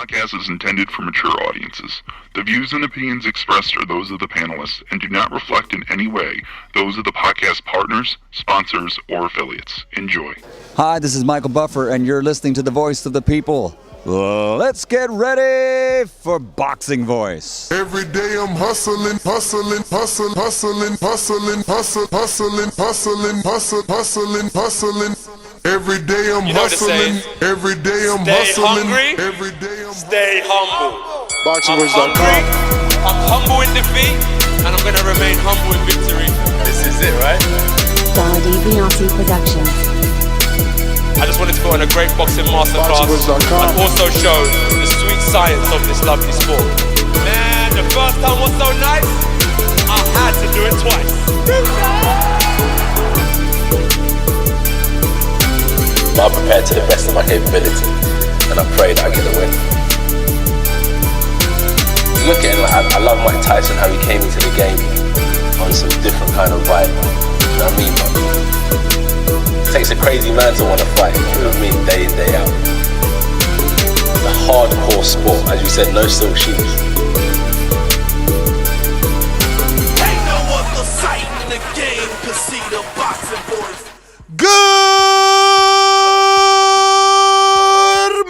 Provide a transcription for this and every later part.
podcast is intended for mature audiences. The views and opinions expressed are those of the panelists and do not reflect in any way those of the podcast partners, sponsors, or affiliates. Enjoy. Hi, this is Michael Buffer, and you're listening to the Voice of the People. Let's get ready for Boxing Voice. Every day I'm hustling, hustling, hustling, hustling, hustling, hustling, hustling, hustling, hustling, hustling, hustling. Every day I'm hustling, every day I'm hustling, every day I'm stay humble. BoxingVoice.com. I'm humble in defeat, and I'm gonna remain humble in victory. This is it, right? WBO Productions. I just wanted to put on a great boxing masterclass and also show the sweet science of this lovely sport. Man, the first time was so nice, I had to do it twice. I'm prepared to the best of my capability, and I pray that I get the win. Look at it, like, I love Mike Tyson, how he came into the game on some different kind of vibe. You know what I mean, man? It takes a crazy man to want to fight, you know what I mean, day in, day out. It's a hardcore sport, as you said, no silk shoes. Ain't no other sight in the game to see the boxing boys. Good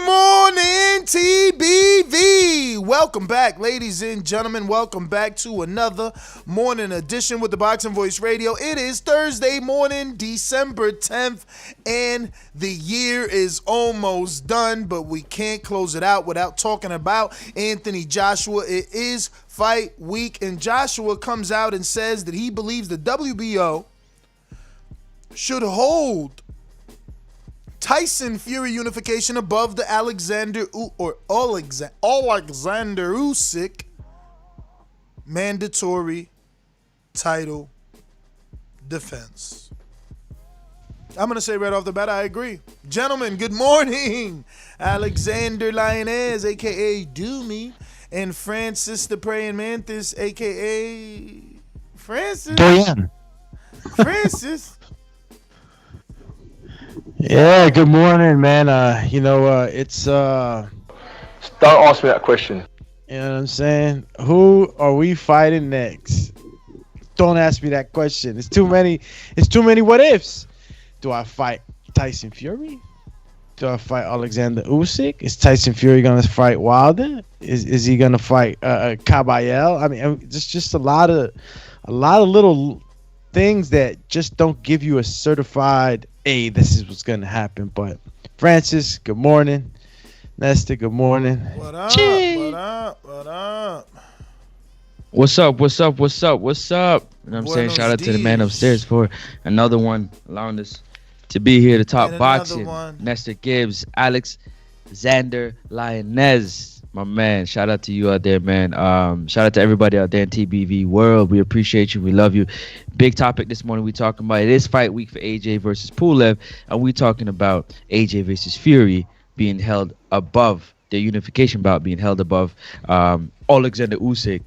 morning, TBV. Welcome back, ladies and gentlemen. Welcome back to another morning edition with the Boxing Voice Radio. It is Thursday morning, December 10th, and the year is almost done, but we can't close it out without talking about Anthony Joshua. It is fight week, and Joshua comes out and says that he believes the WBO should hold Tyson Fury unification above the Oleksandr Usyk mandatory title defense. I'm going to say right off the bat, I agree. Gentlemen, good morning. Alexander Lioness, a.k.a. Doomy, and Francis the Praying Mantis, a.k.a. Francis. Diane. Francis. Yeah, good morning, man. It's Don't ask me that question. you know what I'm saying? Who are we fighting next? Don't ask me that question. It's too many what ifs. Do I fight Tyson Fury? Do I fight Oleksandr Usyk? Is Tyson Fury gonna fight Wilder? Is he gonna fight Caballel? I mean, it's just a lot of little things that just don't give you a certified, hey, this is what's gonna happen. But Francis, good morning. Nestor, good morning. What up? Gee. What up? What up? What's up? What's up? What's up? What's up? You know what I'm saying? Buenos Shout out to the man dias. upstairs for another one, allowing us to be here to talk And another boxing. one. Nestor Gibbs, Alexander Lioness, my man. Shout out to you out there, man. Shout out to everybody out there in TBV world. We appreciate you. We love you. Big topic this morning. We talking about, it is fight week for AJ versus Pulev, and we talking about AJ versus Fury being held above, the unification bout being held above Oleksandr Usyk.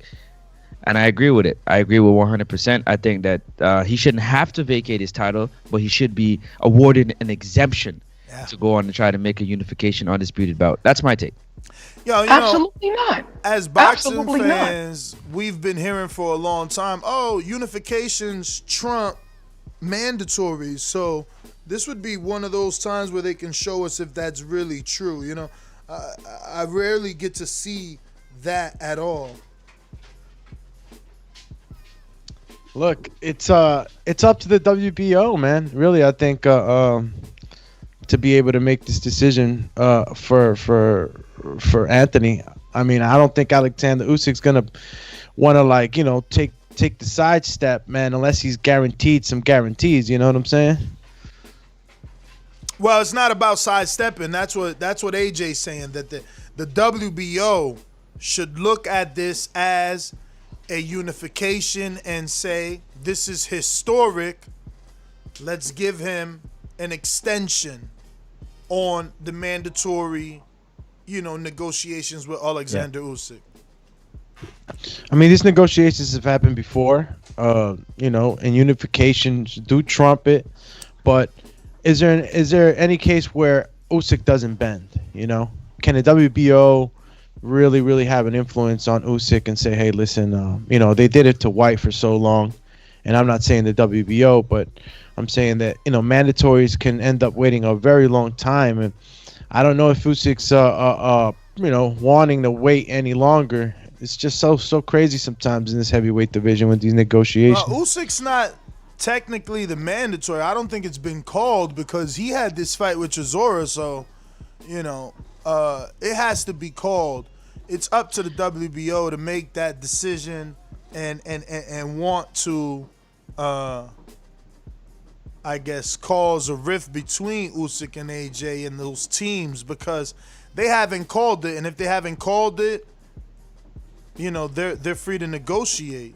And I agree with it. I agree with 100%. I think that he shouldn't have to vacate his title, but he should be awarded an exemption to go on and try to make a unification undisputed bout. That's my take. Yo, Absolutely not. as boxing Absolutely fans, we've been hearing for a long time, oh, unifications trump mandatory. So this would be one of those times where they can show us if that's really true. You know, I rarely get to see that at all. Look, it's up to the WBO, man. Really, I think to be able to make this decision for Anthony. I mean, I don't think Alexander Usyk's gonna want to take the sidestep, man, unless he's guaranteed some guarantees. You know what I'm saying? Well, it's not about sidestepping. That's what AJ's saying, that the WBO should look at this as a unification and say, this is historic. Let's give him an extension on the mandatory, negotiations with Oleksandr Usyk. I mean, these negotiations have happened before, and unifications do trump it. But is there any case where Usyk doesn't bend? Can the WBO really have an influence on Usyk and say, hey, listen, they did it to White for so long, and I'm not saying the WBO, but I'm saying that mandatories can end up waiting a very long time, and I don't know if Usyk's wanting to wait any longer. It's just so crazy sometimes in this heavyweight division with these negotiations. Usyk's not technically the mandatory. I don't think it's been called because he had this fight with Chisora, so it has to be called. It's up to the WBO to make that decision and want to, I guess, cause a rift between Usyk and AJ and those teams because they haven't called it, and if they haven't called it, they're free to negotiate.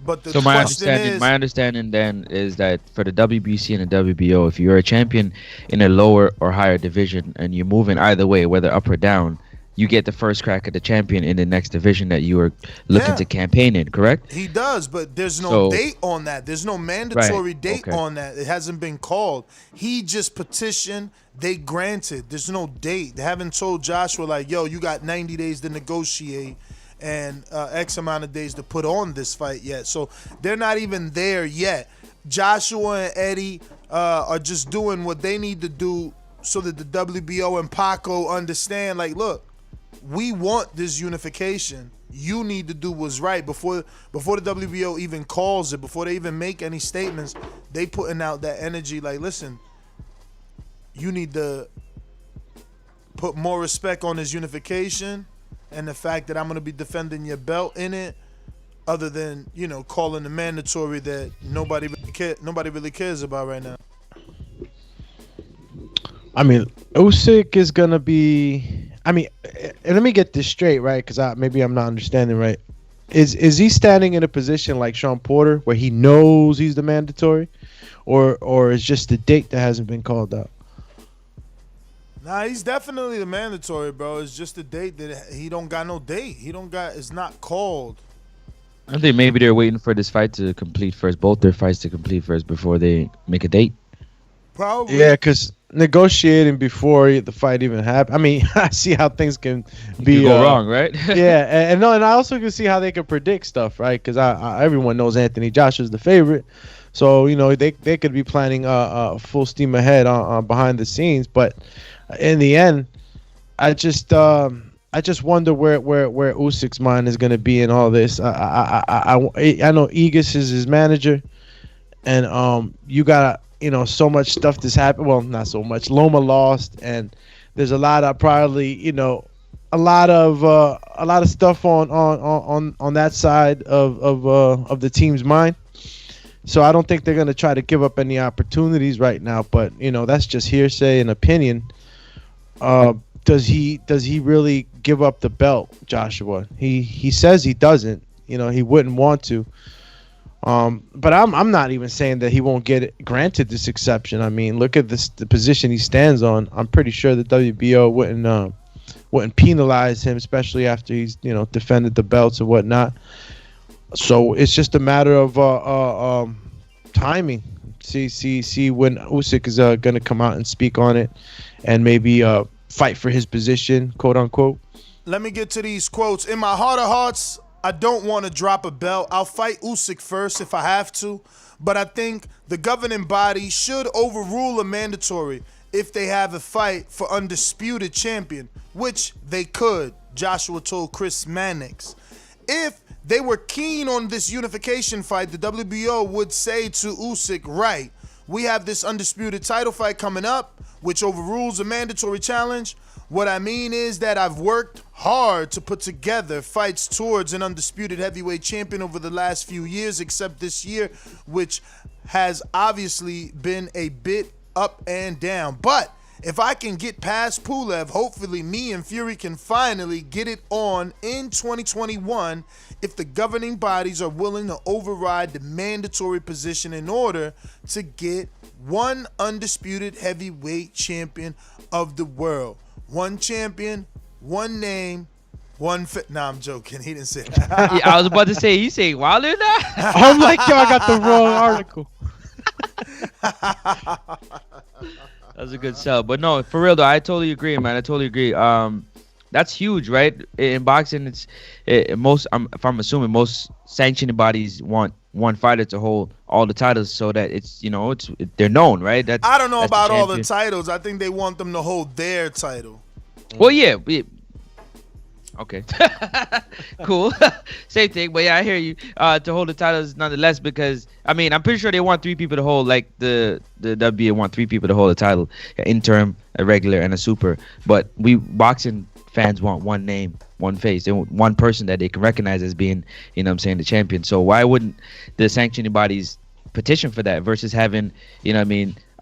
But the my question understanding then is that for the WBC and the WBO, if you're a champion in a lower or higher division and you're moving either way, whether up or down, you get the first crack at the champion in the next division that you are looking to campaign in, correct? He does, but there's no date on that. There's no mandatory date on that. It hasn't been called. He just petitioned. They granted. There's no date. They haven't told Joshua, like, yo, you got 90 days to negotiate and X amount of days to put on this fight yet. So they're not even there yet. Joshua and Eddie are just doing what they need to do so that the WBO and Paco understand, like, look, we want this unification. You need to do what's right. Before the WBO even calls it, before they even make any statements, they putting out that energy like, listen, you need to put more respect on this unification and the fact that I'm going to be defending your belt in it, other than, calling the mandatory that nobody really cares about right now. I mean, Usyk is going to be... I mean, and let me get this straight, right? Because maybe I'm not understanding right. Is he standing in a position like Sean Porter where he knows he's the mandatory, or is just the date that hasn't been called out? Nah, he's definitely the mandatory, bro. It's just the date that he don't got no date. It's not called. I think maybe they're waiting for this fight to complete first, both their fights to complete first before they make a date. Probably. Yeah, because negotiating before the fight even happened. I mean, I see how things can go wrong, right? Yeah, and I also can see how they can predict stuff, right? Because everyone knows Anthony Joshua's the favorite, so they could be planning full steam ahead on behind the scenes. But in the end, I just wonder where Usyk's mind is going to be in all this. I know Egas is his manager, and you got so much stuff that's happened. Well, not so much. Loma lost, and there's a lot of probably a lot of stuff on that side of the team's mind. So I don't think they're gonna try to give up any opportunities right now. But that's just hearsay and opinion. Does he really give up the belt, Joshua? He says he doesn't. He wouldn't want to. But I'm not even saying that he won't get it granted this exception. I mean, look at the position he stands on. I'm pretty sure the WBO wouldn't penalize him, especially after he's defended the belts and whatnot. So it's just a matter of timing. See when Usyk is going to come out and speak on it, and maybe fight for his position, quote unquote. Let me get to these quotes. In my heart of hearts, I don't want to drop a belt. I'll fight Usyk first if I have to, but I think the governing body should overrule a mandatory if they have a fight for undisputed champion, which they could, Joshua told Chris Mannix. If they were keen on this unification fight, the WBO would say to Usyk, right, we have this undisputed title fight coming up, which overrules a mandatory challenge. What I mean is that I've worked hard to put together fights towards an undisputed heavyweight champion over the last few years, except this year, which has obviously been a bit up and down. But if I can get past Pulev, hopefully me and Fury can finally get it on in 2021 if the governing bodies are willing to override the mandatory position in order to get one undisputed heavyweight champion of the world. One champion, one name, one fit. Nah, I'm joking. He didn't say that. Yeah, I was about to say, you say Wilder now? I'm like, yo, I got the wrong article. That's a good sell. But no, for real though, I totally agree, man. I totally agree. That's huge, right? In boxing, it's most. If I'm assuming, most sanctioning bodies want one fighter to hold all the titles, so that they're known, right? I don't know That's the about all the champion. titles. I think they want them to hold their title. Well, yeah. Okay. Cool. Same thing, but yeah, I hear you. To hold the titles nonetheless, because I mean, I'm pretty sure they want 3 people to hold, like the WBA want 3 people to hold the title, an interim, a regular, and a super. But we boxing fans want one name, one face. They want one person that they can recognize as being, the champion. So why wouldn't the sanctioning bodies petition for that versus having,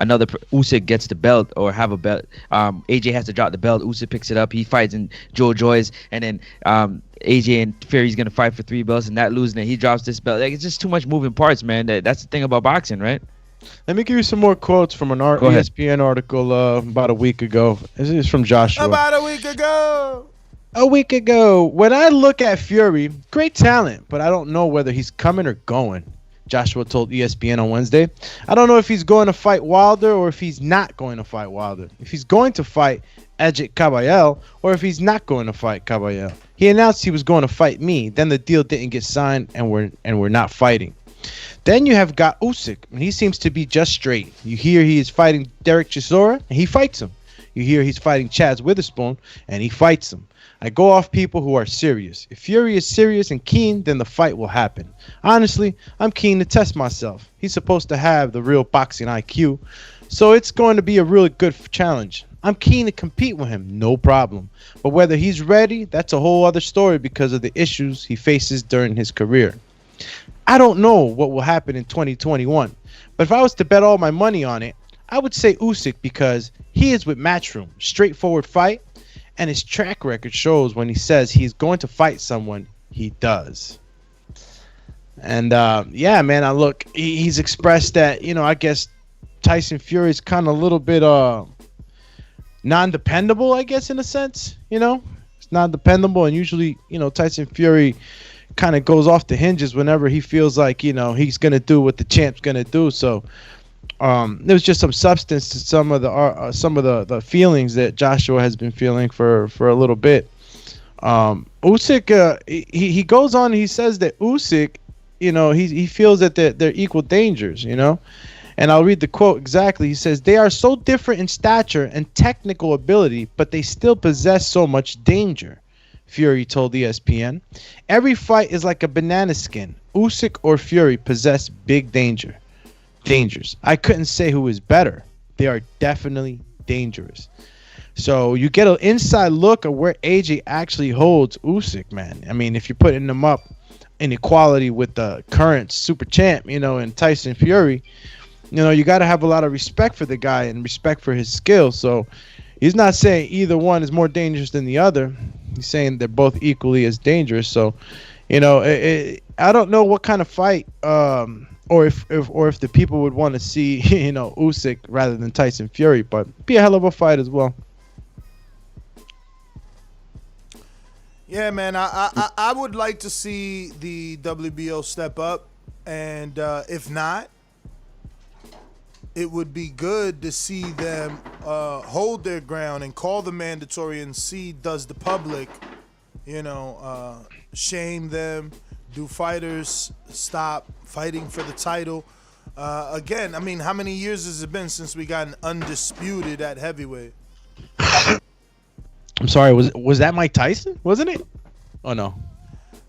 another Usyk gets the belt or have a belt. AJ has to drop the belt. Usyk picks it up. He fights in Joe Joyce, and then AJ and Fury's gonna fight for 3 belts, and that losing, and he drops this belt. Like, it's just too much moving parts, man. That's the thing about boxing, right? Let me give you some more quotes from an ESPN article about a week ago. This is from Joshua. About a week ago. A week ago. When I look at Fury, great talent, but I don't know whether he's coming or going. Joshua told ESPN on Wednesday. I don't know if he's going to fight Wilder or if he's not going to fight Wilder. If he's going to fight Edget Caballel or if he's not going to fight Caballel. He announced he was going to fight me. Then the deal didn't get signed and we're not fighting. Then you have got Usyk, and he seems to be just straight. You hear he is fighting Derek Chisora, and he fights him. You hear he's fighting Chaz Witherspoon, and he fights him. I go off people who are serious. If Fury is serious and keen, then the fight will happen. Honestly, I'm keen to test myself. He's supposed to have the real boxing IQ, so it's going to be a really good challenge. I'm keen to compete with him, no problem. But whether he's ready, that's a whole other story because of the issues he faces during his career. I don't know what will happen in 2021, but if I was to bet all my money on it, I would say Usyk because he is with Matchroom, straightforward fight, and his track record shows when he says he's going to fight someone, he does. And yeah, man, he's expressed that, I guess Tyson Fury is kind of a little bit non-dependable, I guess, in a sense. It's non-dependable, and usually, Tyson Fury kind of goes off the hinges whenever he feels like, he's going to do what the champ's going to do. So there's just some substance to some of the feelings that Joshua has been feeling for a little bit. Usyk, he goes on, he says that Usyk, he feels that they're equal dangers, and I'll read the quote exactly. He says, "They are so different in stature and technical ability, but they still possess so much danger," Fury told ESPN. "Every fight is like a banana skin. Usyk or Fury possess big dangers. I couldn't say who is better. They are definitely dangerous." So you get an inside look at where AJ actually holds Usyk, man. I mean, if you're putting them up in equality with the current super champ, and Tyson Fury, you got to have a lot of respect for the guy and respect for his skill. So he's not saying either one is more dangerous than the other. He's saying they're both equally as dangerous. So, I don't know what kind of fight, or if the people would want to see, Usyk rather than Tyson Fury, but be a hell of a fight as well. Yeah, man, I would like to see the WBO step up, and if not, it would be good to see them hold their ground and call the mandatory and see does the public, shame them, do fighters stop fighting for the title. Again, I mean, how many years has it been since we got an undisputed at heavyweight? I'm sorry, was that Mike Tyson? Wasn't it? Oh no,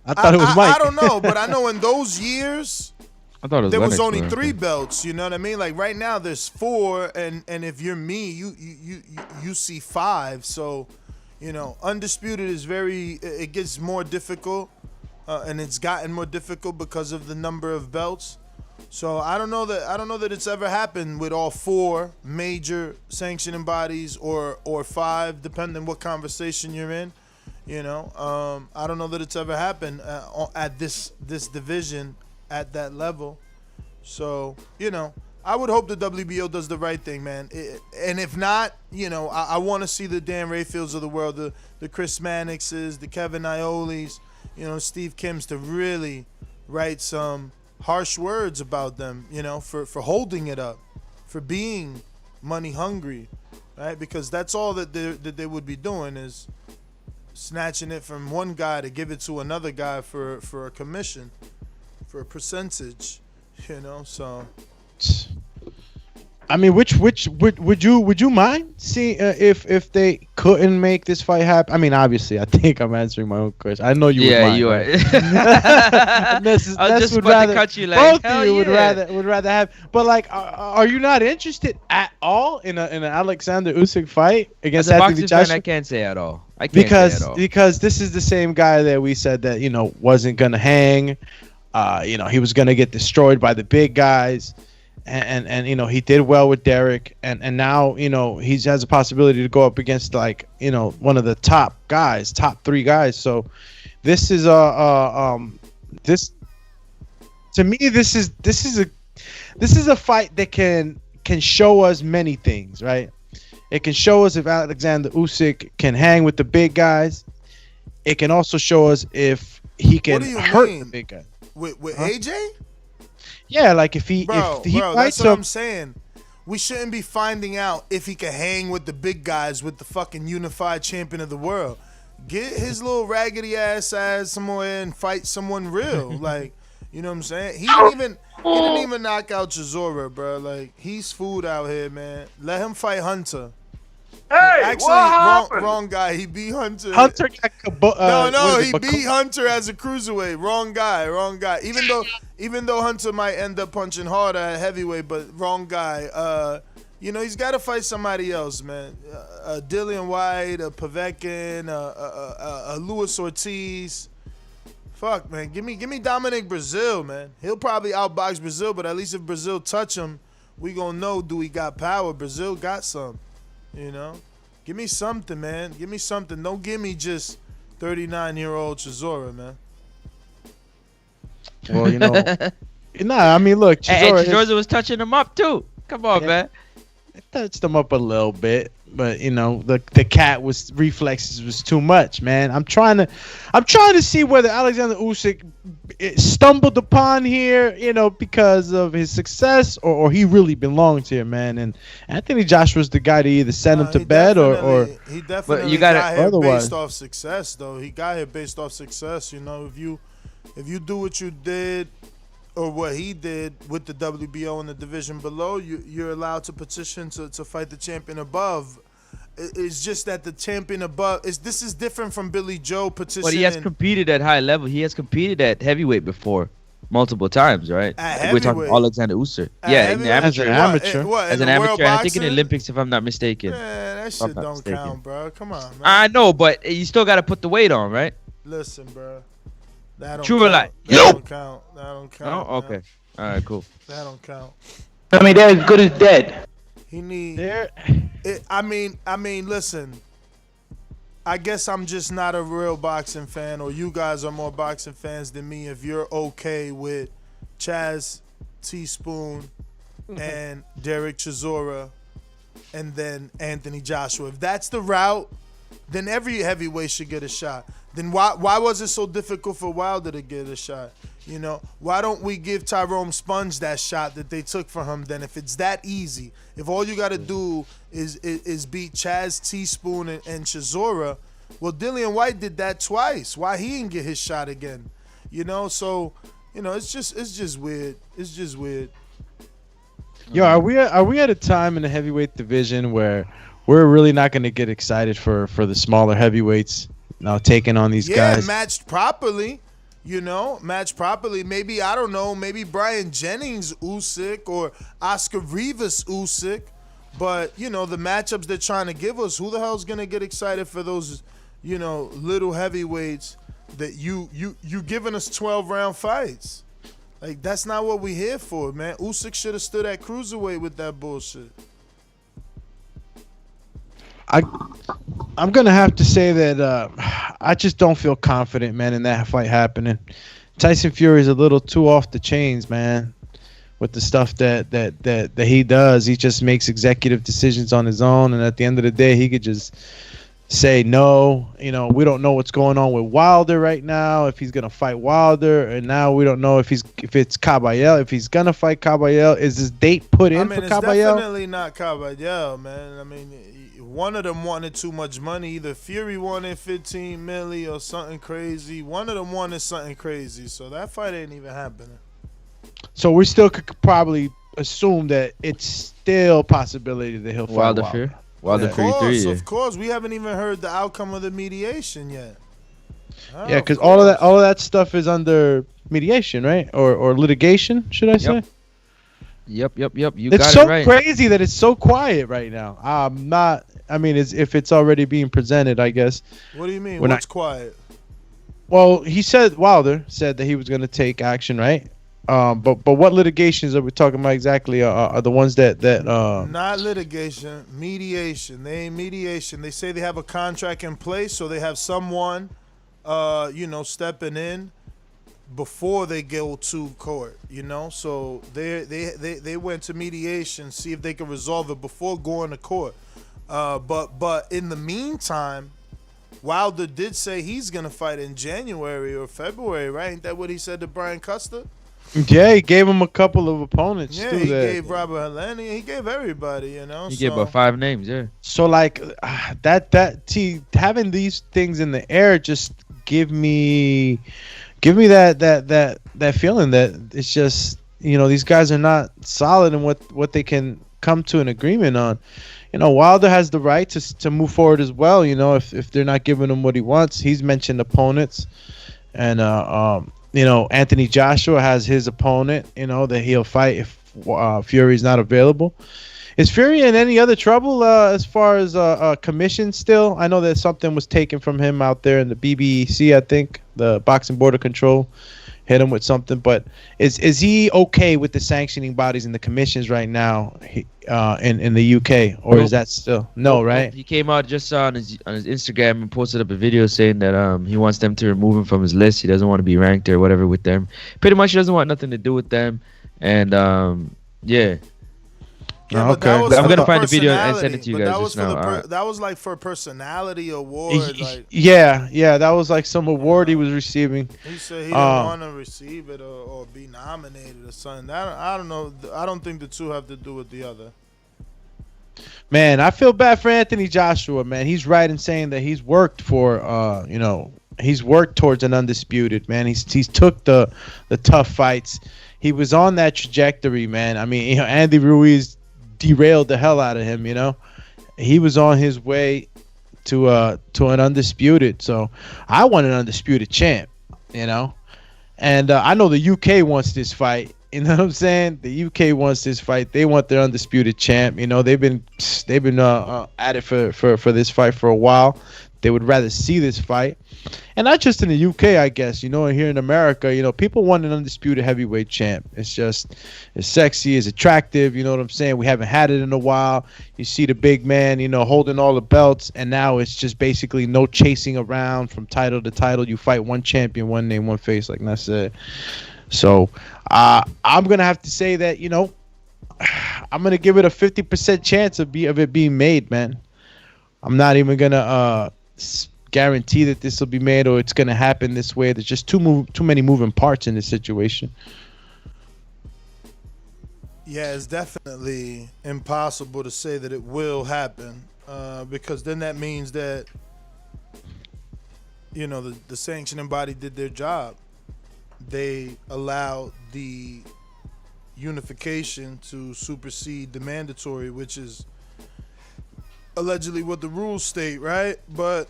I thought it was Mike. I don't know, but I know in those years, I thought it was there was Lennox, only 3 belts. You know what I mean? Like right now, there's 4, and if you're me, you see 5. So, undisputed is it gets more difficult, and it's gotten more difficult because of the number of belts. So I don't know that it's ever happened with all 4 major sanctioning bodies or 5, depending what conversation you're in. I don't know that it's ever happened at this division at that level. So I would hope the WBO does the right thing, man. And if not, I want to see the Dan Rayfields of the world, the Chris Mannixes, the Kevin Iolis, Steve Kims to really write some harsh words about them, for holding it up, for being money hungry, right? Because that's all that they would be doing is snatching it from one guy to give it to another guy for a commission, for a percentage, you know. So I mean, which would you mind seeing if they couldn't make this fight happen? I mean, obviously, I think I'm answering my own question. I know you would mind. You are. Right? I was just about to cut you. Like, both of you would rather have. But like, are you not interested at all in an Oleksandr Usyk fight against As a Anthony boxing Joshua? fan, I can't say at all. I can't say at all. Because this is the same guy that we said that wasn't gonna hang. He was gonna get destroyed by the big guys. And he did well with Derek, and now he has a possibility to go up against one of the top 3 guys. So this is this to me this is a fight that can show us many things, right? It can show us if Oleksandr Usyk can hang with the big guys. It can also show us if he can hurt the big guy. With AJ? Yeah, like if he bro, fights that's what I'm saying. We shouldn't be finding out if he can hang with the big guys with the fucking unified champion of the world. Get his little raggedy ass somewhere and fight someone real. Like, you know what I'm saying? He didn't even knock out Chisora, bro. Like, he's food out here, man. Let him fight Hunter. Hey, actually, wrong guy. He beat Hunter. Hunter got he beat Hunter as a cruiserweight. Wrong guy. Even though Hunter might end up punching harder at heavyweight, but wrong guy. He's got to fight somebody else, man. Dillian White, a Povetkin, a Luis Ortiz. Fuck, man. Give me Dominic Brazil, man. He'll probably outbox Brazil, but at least if Brazil touch him, we gonna know, do he got power? Brazil got some. Give me something, man. Give me something. Don't give me just 39-year-old Chisora, man. Well, I mean, look, Chisora was touching him up too. Come on, man. It touched him up a little bit, but the cat reflexes was too much, man. I'm trying to see whether Oleksandr Usyk stumbled upon here, because of his success, or he really belongs here, man. And Anthony Joshua's the guy to either send him to bed or he definitely got here based off success, though. He got here based off success. If you do what you did or what he did with the WBO in the division below, you're allowed to petition to fight the champion above. It's just that the champion above this is different from Billy Joe petitioning. But he has competed at high level. He has competed at heavyweight before, multiple times, right? We're talking Oleksandr Usyk. In the amateur. As an amateur, I think in the Olympics, if I'm not mistaken. Man, that shit don't count, bro. Come on, man. I know, but you still got to put the weight on, right? Listen, bro. That don't True or lie? That don't count. That don't count. Oh, okay. All right, cool. That don't count. I mean, they're as good as dead. He need. I mean, listen. I guess I'm just not a real boxing fan, or you guys are more boxing fans than me. If you're okay with Chaz Teaspoon and Derek Chisora, and then Anthony Joshua, if that's the route, then every heavyweight should get a shot. Then why was it so difficult for Wilder to get a shot? Why don't we give Tyrone Sponge that shot that they took for him then? If it's that easy, if all you got to do is beat Chaz Teaspoon and Chisora, well, Dillian White did that twice. Why he didn't get his shot again? So it's just weird. It's just weird. Yo, are we at a time in the heavyweight division where we're really not going to get excited for the smaller heavyweights now taking on these guys? Yeah, matched properly. Matched properly. Maybe, I don't know, maybe Brian Jennings Usyk or Oscar Rivas Usyk. But, the matchups they're trying to give us, who the hell's going to get excited for those, little heavyweights that you giving us 12-round fights? Like, that's not what we here for, man. Usyk should have stood at cruiserweight with that bullshit. I'm gonna have to say that I just don't feel confident, man, in that fight happening. Tyson Fury is a little too off the chains, man, with the stuff that he does. He just makes executive decisions on his own, and at the end of the day, he could just say no. We don't know what's going on with Wilder right now. If he's gonna fight Wilder, and now we don't know if it's Caballel. If he's gonna fight Caballel, is this date put in for it's Caballel? definitely not Caballel, man. One of them wanted too much money. Either Fury wanted 15 milli or something crazy. One of them wanted something crazy. So that fight ain't even happening. So we still could probably assume that it's still a possibility that he'll fight Wilder Wilder. Fury. Wilder Of Fury 3. course, of course. We haven't even heard the outcome of the mediation yet. Yeah, because all of that stuff is under mediation, right? Or litigation, should I say? Yep. You It's got so it right. crazy that it's so quiet right now. If it's already being presented, I guess. What do you mean? We're What's not- quiet? Well, Wilder said that he was going to take action, right? But what litigations are we talking about exactly? Are the ones that Not litigation, mediation. They ain't mediation. They say they have a contract in place, so they have someone, stepping in before they go to court. So they went to mediation, see if they can resolve it before going to court. But in the meantime, Wilder did say he's gonna fight in January or February, right? Ain't that what he said to Brian Custer? Yeah, he gave him a couple of opponents. Yeah, too, he that- gave Robert Helenius. He gave everybody, He gave about 5 names, yeah. So having these things in the air just give me that feeling that it's just these guys are not solid in what they can come to an agreement on. Wilder has the right to move forward as well. If they're not giving him what he wants, he's mentioned opponents, and Anthony Joshua has his opponent. That he'll fight if Fury's not available. Is Fury in any other trouble as far as commission still? I know that something was taken from him out there in the BBC, I think, the Boxing Board of Control hit him with something. But is he okay with the sanctioning bodies and the commissions right now in the UK? Or is that still... No, right? He came out just on his Instagram and posted up a video saying that he wants them to remove him from his list. He doesn't want to be ranked or whatever with them. Pretty much he doesn't want nothing to do with them. And, yeah. Yeah, okay. I'm gonna find the video and send it to you guys just now. That was like for a personality award. Like, Yeah, that was like some award he was receiving. he said he didn't want to receive it or be nominated or something. I don't know. I don't think the two have to do with the other. Man, I feel bad for Anthony Joshua, man. He's right in saying that he's worked for, he's worked towards an undisputed, man. He's took the tough fights. He was on that trajectory, man. Andy Ruiz derailed the hell out of him. He was on his way to an undisputed. So I want an undisputed champ. And I know the UK wants this fight. You know what I'm saying? The UK wants this fight. They want their undisputed champ. They've been at it for this fight for a while. They would rather see this fight, and not just in the UK, I guess. And here in America, people want an undisputed heavyweight champ. It's just as sexy, as attractive. You know what I'm saying? We haven't had it in a while. You see the big man, holding all the belts, and now it's just basically no chasing around from title to title. You fight one champion, one name, one face, like that's it. So I'm gonna have to say that I'm gonna give it a 50% chance of it being made, man. I'm not even gonna guarantee that this will be made or it's gonna happen this way. There's just too many moving parts in this situation. Yeah, it's definitely impossible to say that it will happen because then that means that the sanctioning body did their job. They allowed the unification to supersede the mandatory, which is allegedly what the rules state, right? But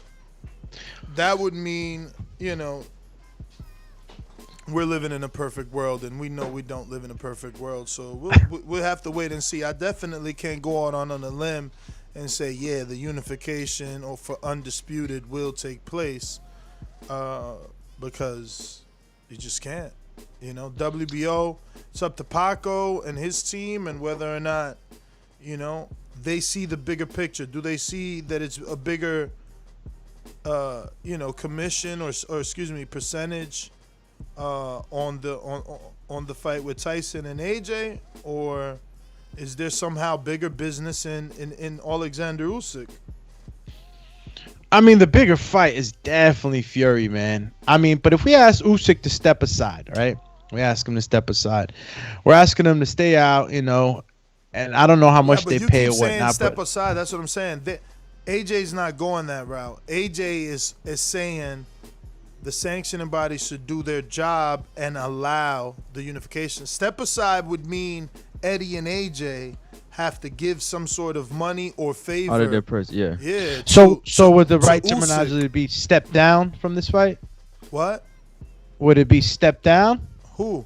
that would mean, we're living in a perfect world, and we know we don't live in a perfect world. So we'll have to wait and see. I definitely can't go out on a limb and say, yeah, the unification or for undisputed will take place because you just can't. WBO, it's up to Paco and his team and whether or not, they see the bigger picture. Do they see that it's a bigger, commission or percentage on the fight with Tyson and AJ, or is there somehow bigger business in Oleksandr Usyk? I mean, the bigger fight is definitely Fury, man. I mean, but if we ask Usyk to step aside, right? We ask him to step aside. We're asking him to stay out, you know. And I don't know how much but they you pay keep or saying whatnot. step But aside. That's what I'm saying. AJ's not going that route. AJ is saying the sanctioning body should do their job and allow the unification. Step aside would mean Eddie and AJ have to give some sort of money or favor. Out of their purse, yeah. Yeah. so would the right Usyk. terminology be step down from this fight? What? Would it be step down? Who?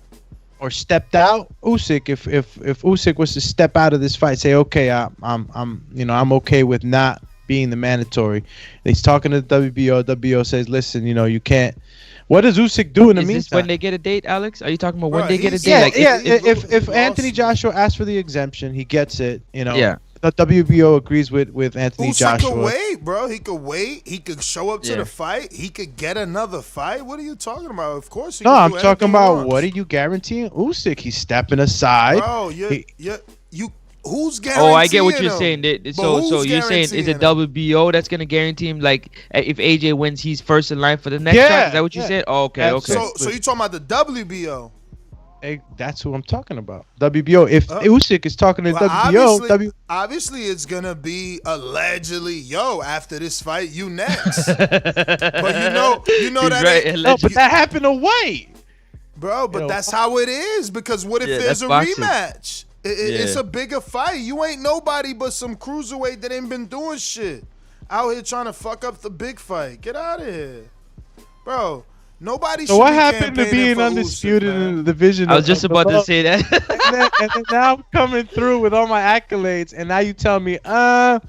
Or stepped out? Usyk. If Usyk was to step out of this fight, say, okay, I'm okay with not being the mandatory. He's talking to the WBO. WBO says, listen, you can't. What does Usyk do in the meantime? Is this when they get a date, Alex? Are you talking about when they get a date? Yeah, Like if Anthony Joshua asks for the exemption, he gets it. Yeah. The WBO agrees with Anthony Usyk Joshua. could wait, bro. He could wait. He could show up to the fight. He could get another fight. What are you talking about? Of course he No, could I'm do talking anything he about wants. what are you guaranteeing Usyk? He's stepping aside. Bro, who's guaranteeing Oh, I get what you're him? saying. So you're saying is it guaranteeing WBO that's gonna guarantee him, like, if AJ wins, he's first in line for the next Yeah, shot? Is that what you yeah. said? Oh, okay. So you talking about the WBO? Hey, that's who I'm talking about. WBO. If Usyk is talking to Well, WBO, obviously it's gonna be allegedly, after this fight, you next. But you know that right, ain't, no, but that happened away. bro. But that's how it is. Because what if there's a boxing. rematch? It's a bigger fight. You ain't nobody but some cruiserweight that ain't been doing shit out here trying to fuck up the big fight. Get out of here, bro. Nobody. So should what be happened to campaigning being for undisputed Usyk, man. in the division? I was just about to say that. and then now I'm coming through with all my accolades, and now you tell me, Yeah,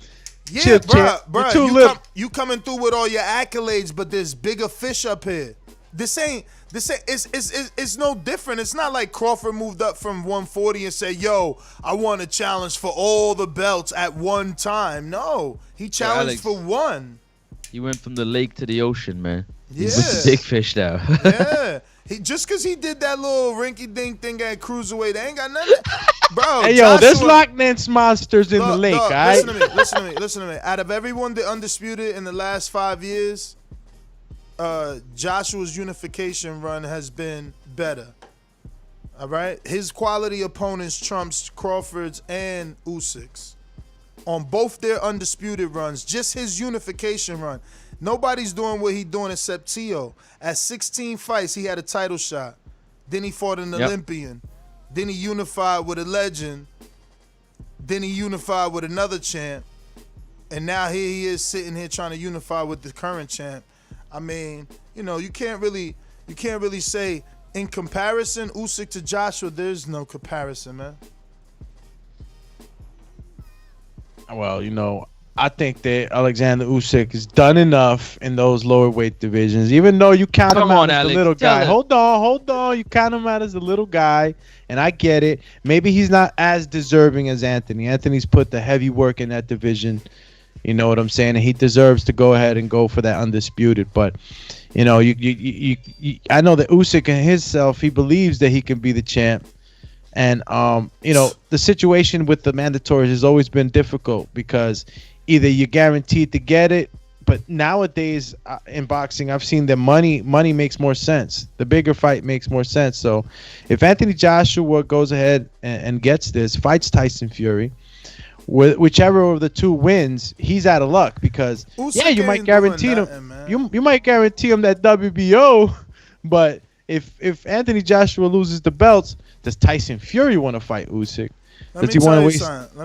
chill, bro. too little. You coming through with all your accolades, but there's bigger fish up here. This ain't. It's no different. It's not like Crawford moved up from 140 and said, "Yo, I want a challenge for all the belts at one time." No, he challenged Alex, for one. You went from the lake to the ocean, man. Yeah. With the big fish now. Yeah. Just because he did that little rinky-dink thing at Cruiserweight, they ain't got nothing. Bro, Hey, yo, there's Loch Ness monsters in the lake, all right? Listen to me. Out of everyone that undisputed in the last 5 years, Joshua's unification run has been better. All right? His quality opponents trumps Crawford's and Usyk's. On both their undisputed runs, just his unification run. Nobody's doing what he's doing except Tio. At 16 fights, he had a title shot. Then he fought an Olympian. Then he unified with a legend. Then he unified with another champ. And now here he is sitting here trying to unify with the current champ. I mean, you can't really say in comparison, Usyk to Joshua, there's no comparison, man. Well, I think that Oleksandr Usyk has done enough in those lower weight divisions. Even though you count him out as the little guy. Hold on. You count him out as the little guy, and I get it. Maybe he's not as deserving as Anthony. Anthony's put the heavy work in that division. You know what I'm saying? And he deserves to go ahead and go for that undisputed. But, I know that Usyk in himself, he believes that he can be the champ. And, the situation with the mandatories has always been difficult because either you're guaranteed to get it, but nowadays in boxing, I've seen that money makes more sense. The bigger fight makes more sense. So if Anthony Joshua goes ahead and gets this, fights Tyson Fury, whichever of the two wins, he's out of luck because, Usyk you might ain't guarantee doing him. nothing, You might guarantee him that WBO, but if Anthony Joshua loses the belts, does Tyson Fury want to fight Usyk? Let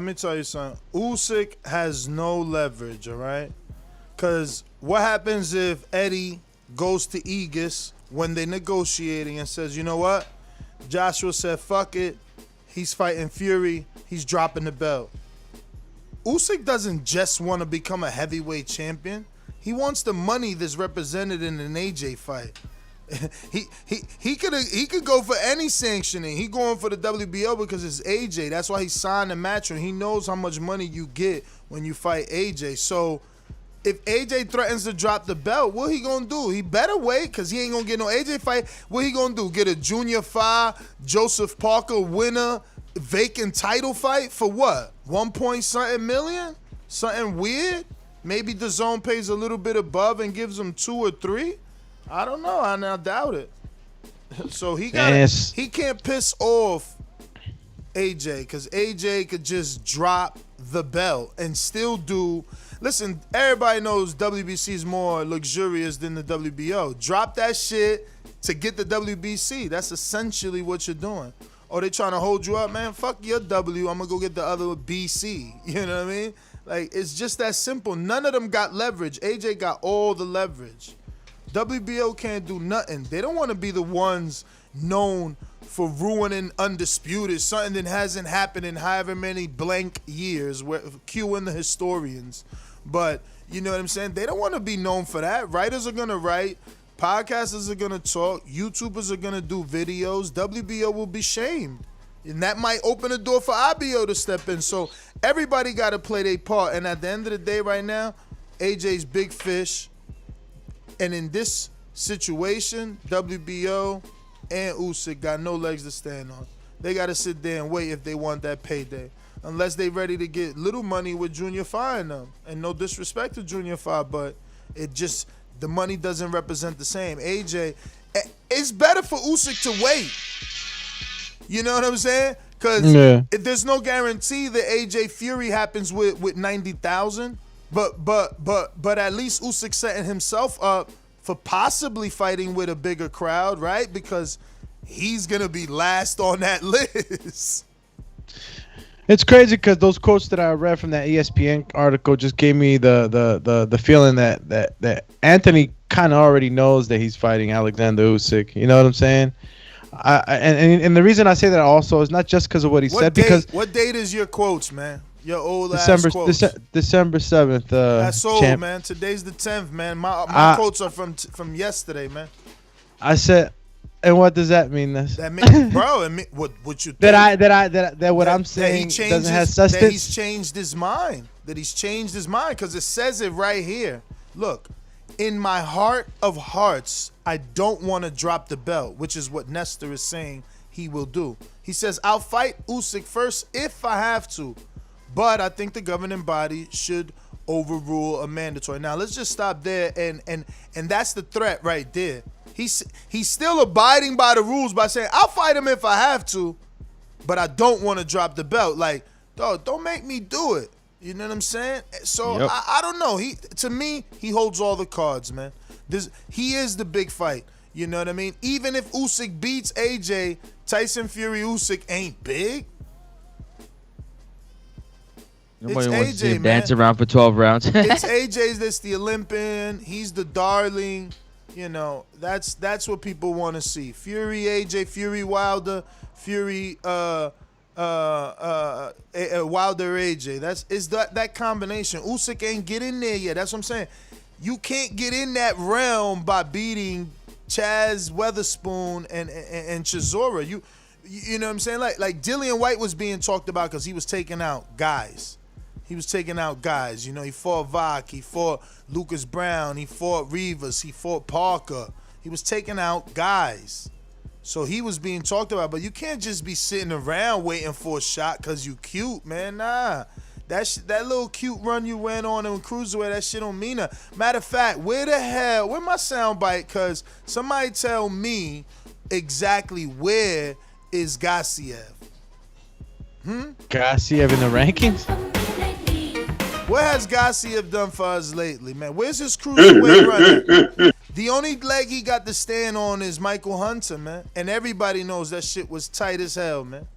me tell you something. Usyk has no leverage, all right? Because what happens if Eddie goes to Aegis when they're negotiating and says, you know what? Joshua said, fuck it. He's fighting Fury. He's dropping the belt. Usyk doesn't just want to become a heavyweight champion. He wants the money that's represented in an AJ fight. He could go for any sanctioning. He going for the WBO because it's AJ. That's why he signed the match. He knows how much money you get when you fight AJ. So if AJ threatens to drop the belt, what he gonna do? He better wait because he ain't gonna get no AJ fight. What he gonna do? Get a Junior 5 Joseph Parker winner vacant title fight for what? 1 point something million? Something weird? Maybe the zone pays a little bit above and gives him 2 or 3. I don't know. I doubt it. So he can't piss off AJ because AJ could just drop the belt and still do. Listen, everybody knows WBC is more luxurious than the WBO. Drop that shit to get the WBC. That's essentially what you're doing. Or they trying to hold you up, man. Fuck your W. I'm gonna go get the other BC. You know what I mean? Like, it's just that simple. None of them got leverage. AJ got all the leverage. WBO can't do nothing. They don't want to be the ones known for ruining Undisputed, something that hasn't happened in however many blank years, where cueing the historians. But, you know what I'm saying? They don't want to be known for that. Writers are going to write. Podcasters are going to talk. YouTubers are going to do videos. WBO will be shamed. And that might open the door for IBO to step in. So everybody got to play their part. And at the end of the day right now, AJ's big fish. And in this situation, WBO and Usyk got no legs to stand on. They got to sit there and wait if they want that payday. Unless they ready to get little money with Junior Fire and them. And no disrespect to Junior Fire, but it just, the money doesn't represent the same. AJ, it's better for Usyk to wait. You know what I'm saying? Because there's no guarantee that AJ Fury happens with 90,000. But at least Usyk setting himself up for possibly fighting with a bigger crowd, right? Because he's gonna be last on that list. It's crazy because those quotes that I read from that ESPN article just gave me the feeling that Anthony kind of already knows that he's fighting Oleksandr Usyk. You know what I'm saying? And the reason I say that also is not just because of what he said. Because what date is your quotes, man? Your old December, ass quotes. December 7th. That's old, champ. man. Today's the 10th, man. My quotes are from yesterday, man. I said, and what does that mean? That means, bro, what you think? That what I'm saying doesn't have substance. That he's changed his mind. Because it says it right here. Look, in my heart of hearts, I don't want to drop the belt, which is what Nestor is saying he will do. He says, I'll fight Usyk first if I have to, but I think the governing body should overrule a mandatory. Now, let's just stop there, and that's the threat right there. He's still abiding by the rules by saying, I'll fight him if I have to, but I don't want to drop the belt. Like, dog, don't make me do it. You know what I'm saying? So, yep. I don't know. To me, he holds all the cards, man. He is the big fight. You know what I mean? Even if Usyk beats AJ, Tyson Fury Usyk ain't big. Nobody wants to see him dance around for 12 rounds. It's AJ's that's the Olympian. He's the darling. You know, that's what people want to see. Fury AJ, Fury Wilder, Fury Wilder AJ. It's that combination. Usyk ain't get in there yet. That's what I'm saying. You can't get in that realm by beating Chaz Weatherspoon and Chisora. You know what I'm saying? Like Dillian White was being talked about because he was taking out guys. You know, he fought Vach, he fought Lucas Brown, he fought Rivas, he fought Parker. He was taking out guys. So he was being talked about. But you can't just be sitting around waiting for a shot because you cute, man. Nah. That little cute run you went on in Cruiserweight, that shit don't mean nothing. Matter of fact, where my soundbite? Because somebody tell me exactly where is Gassiev? Gassiev in the rankings? What has Gassiev done for us lately, man? Where's his cruiserweight running? The only leg he got to stand on is Michael Hunter, man. And everybody knows that shit was tight as hell, man.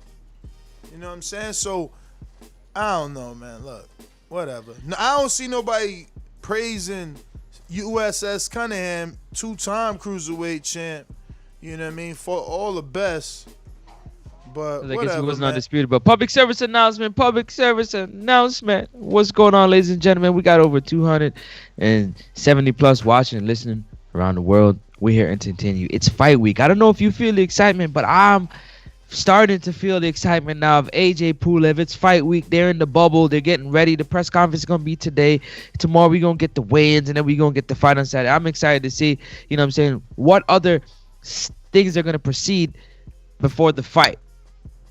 You know what I'm saying? So, I don't know, man. Look, whatever. No, I don't see nobody praising USS Cunningham, 2-time cruiserweight champ. You know what I mean? For all the best. But I whatever, guess he wasn't man. undisputed. But public service announcement. What's going on, ladies and gentlemen? We got over 270 plus watching and listening around the world. We're here to continue. It's fight week. I don't know if you feel the excitement, but I'm starting to feel the excitement now of AJ Pulev. It's fight week. They're in the bubble. They're getting ready. The press conference is going to be today. Tomorrow we're going to get the weigh-ins, and then we're going to get the fight on Saturday. I'm excited to see, you know what I'm saying, what other things are going to proceed before the fight.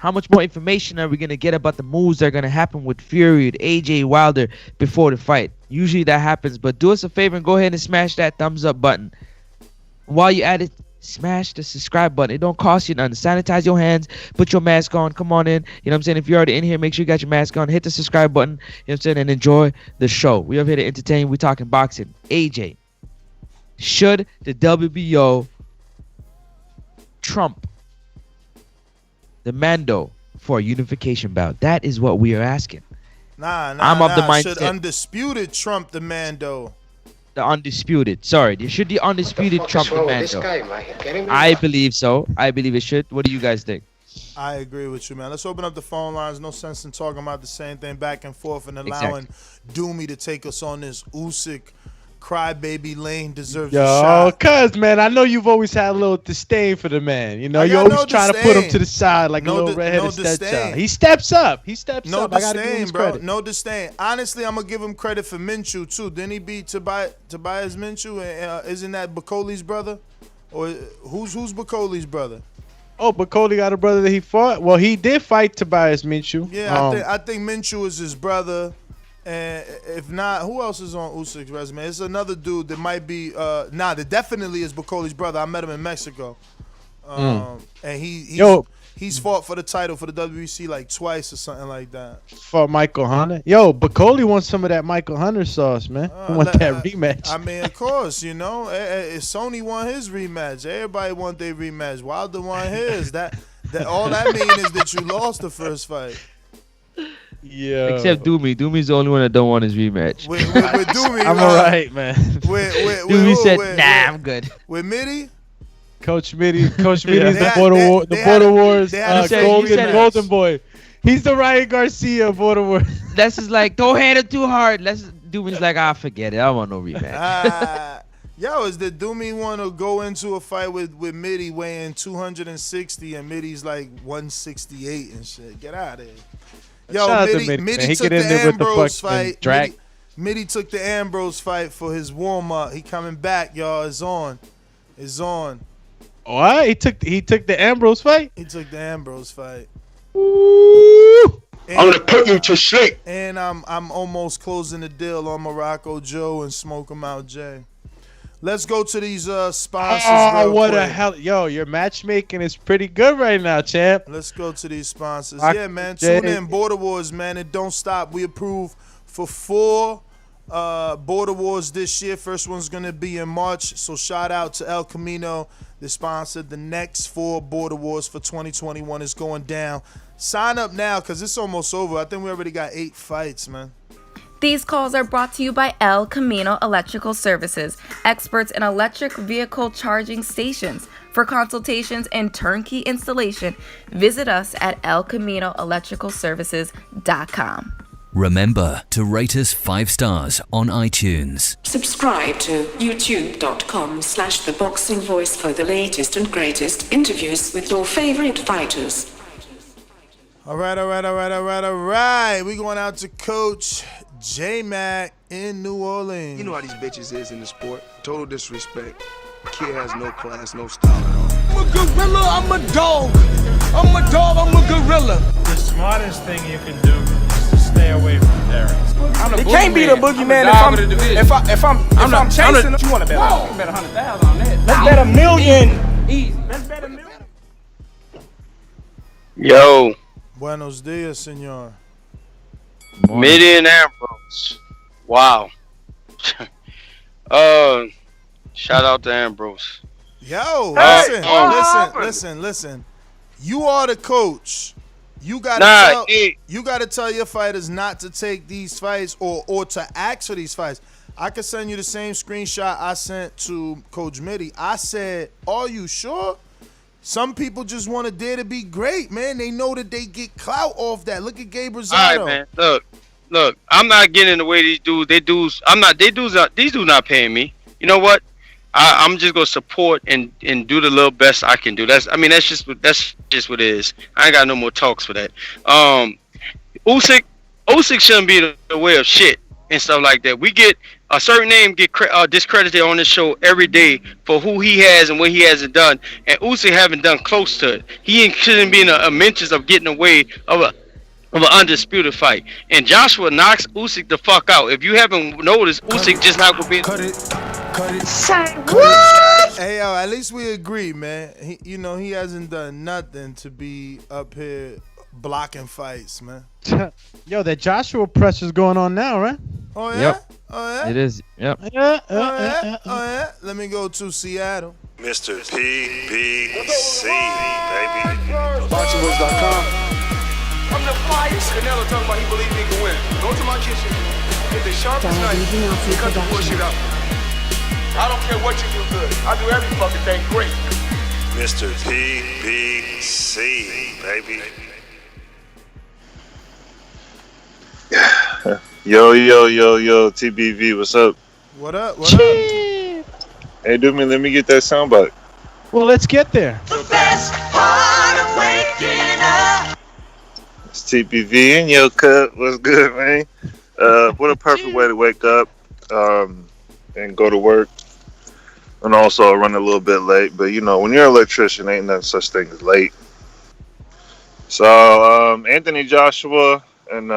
How much more information are we gonna get about the moves that are gonna happen with Fury, with AJ Wilder before the fight? Usually that happens, but do us a favor and go ahead and smash that thumbs up button. While you at it, smash the subscribe button. It don't cost you nothing. Sanitize your hands, put your mask on, come on in. You know what I'm saying? If you're already in here, make sure you got your mask on. Hit the subscribe button, you know what I'm saying, and enjoy the show. We are here to entertain. We're talking boxing. AJ, should the WBO trump the Mando for a unification bout? That is what we are asking. I'm of the mindset. Should undisputed trump the Mando? The undisputed. Sorry, should the undisputed trump the Mando? I believe so. I believe it should. What do you guys think? I agree with you, man. Let's open up the phone lines. No sense in talking about the same thing back and forth and allowing Doomy to take us on this Usyk crybaby lane. Deserves a shot. Cuz, man, I know you've always had a little disdain for the man. You know, you're always trying to put him to the side like a little redheaded stepchild. He steps up. He steps up. I gotta give him credit. No disdain. Honestly, I'm gonna give him credit for Minshew too. Didn't he beat Tobias Minshew? Isn't that Bakoli's brother? Or who's Bakoli's brother? Oh, Bakoli got a brother that he fought. Well, he did fight Tobias Minshew. Yeah, I think Minshew is his brother. And if not, who else is on Usyk's resume? It's another dude that might be. That definitely is Bakoli's brother. I met him in Mexico, and he's fought for the title for the WBC like twice or something like that. Fought Michael Hunter. Yo, Bakoli wants some of that Michael Hunter sauce, man. He want that rematch. I mean, of course, you know, Sony won his rematch. Everybody want their rematch. Wilder won his. That all that means is that you lost the first fight. Yeah. Except Doomy. Doomy's the only one that don't want his rematch. With Doomy, I'm alright, man. Doomy said, "Nah, I'm good." With Mitty, Coach Mitty's the Border Wars golden boy. He's the Ryan Garcia of Border Wars. That's just like, don't hand it too hard. Doomy's like, forget it. I don't want no rematch. Yo, is the Doomy want to go into a fight with Mitty weighing 260 and Mitty's like 168 and shit? Get out of here. Yo, Mitty took the Ambrose fight. Mitty took the Ambrose fight for his warm up. He coming back, y'all. It's on. What? He took the Ambrose fight? He took the Ambrose fight. Ooh. I'm gonna put you to sleep. And I'm almost closing the deal on Morocco Joe and Smoke 'em Out Jay. Let's go to these sponsors. Oh, what the hell. Yo, your matchmaking is pretty good right now, champ. Let's go to these sponsors. Yeah, man. Tune in. Border Wars, man. And don't stop. We approve for 4 Border Wars this year. First one's going to be in March. So shout out to El Camino, the sponsor. The next 4 Border Wars for 2021 is going down. Sign up now because it's almost over. I think we already got 8 fights, man. These calls are brought to you by El Camino Electrical Services, experts in electric vehicle charging stations. For consultations and turnkey installation, visit us at elcaminoelectricalservices.com. Remember to rate us 5 stars on iTunes. Subscribe to youtube.com/theboxingvoice for the latest and greatest interviews with your favorite fighters. All right. We going out to Coach J-Mac in New Orleans. You know how these bitches is in the sport. Total disrespect. Kid has no class, no style at all. I'm a gorilla, I'm a dog. I'm a dog, I'm a gorilla. The smartest thing you can do is to stay away from Derek. It can't be the boogeyman if I'm chasing. What you want to bet on? You can bet 100,000 on that. Let's bet $1 million. Easy. Let's bet $1 million. Yo. Buenos dias, senor. Mitty and Ambrose. Wow. Shout out to Ambrose. Yo, listen. You are the coach. You gotta tell your fighters not to take these fights or to ask for these fights. I could send you the same screenshot I sent to Coach Mitty. I said, "Are you sure?" Some people just want to dare to be great, man. They know that they get clout off that. Look at Gabe Rosado. All right, man. Look. I'm not getting in the way these dudes. These dudes not paying me. You know what? I'm just gonna support and do the little best I can do. That's just what it is. I ain't got no more talks for that. Usyk shouldn't be in the way of shit and stuff like that. We get A certain name get discredited on this show every day for who he has and what he hasn't done, and Usyk haven't done close to it. He shouldn't be in a mentions of getting away of an undisputed fight. And Joshua knocks Usyk the fuck out. If you haven't noticed, Usyk just not gonna be. Cut it. Say what? Hey yo, at least we agree, man. He hasn't done nothing to be up here blocking fights, man. Yo, that Joshua pressure's going on now, right? Oh yeah. Yep. Oh yeah. It is. Yep. Oh yeah. Let me go to Seattle. Mr. PBC, baby. BoxingVoice.com. I'm the finest. Canelo talking about he believes he can win. Go to my kitchen. Get the sharpest knife and cut the bullshit out. I don't care what you do good. I do every fucking thing great. Mr. PBC, baby. Yo, TBV, what's up? What up? What up? Hey, let me get that soundbite. Well, let's get there. The best part of waking up. It's TBV in your cup. What's good, man? What a perfect way to wake up and go to work. And also run a little bit late. But, when you're an electrician, ain't nothing such thing as late. So, Anthony Joshua and...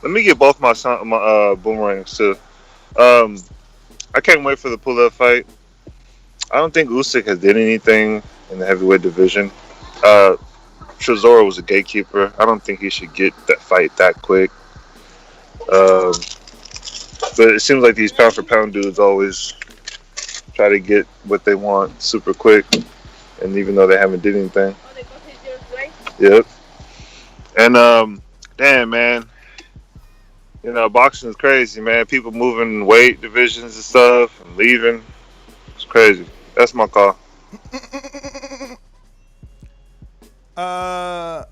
let me get both my boomerangs too. I can't wait for the Pulev fight. I don't think Usyk has did anything in the heavyweight division. Chisora was a gatekeeper. I don't think he should get that fight that quick. But it seems like these pound for pound dudes always try to get what they want super quick, and even though they haven't did anything. Yep. And damn, man. Boxing is crazy, man. People moving weight divisions and stuff and leaving. It's crazy. That's my call.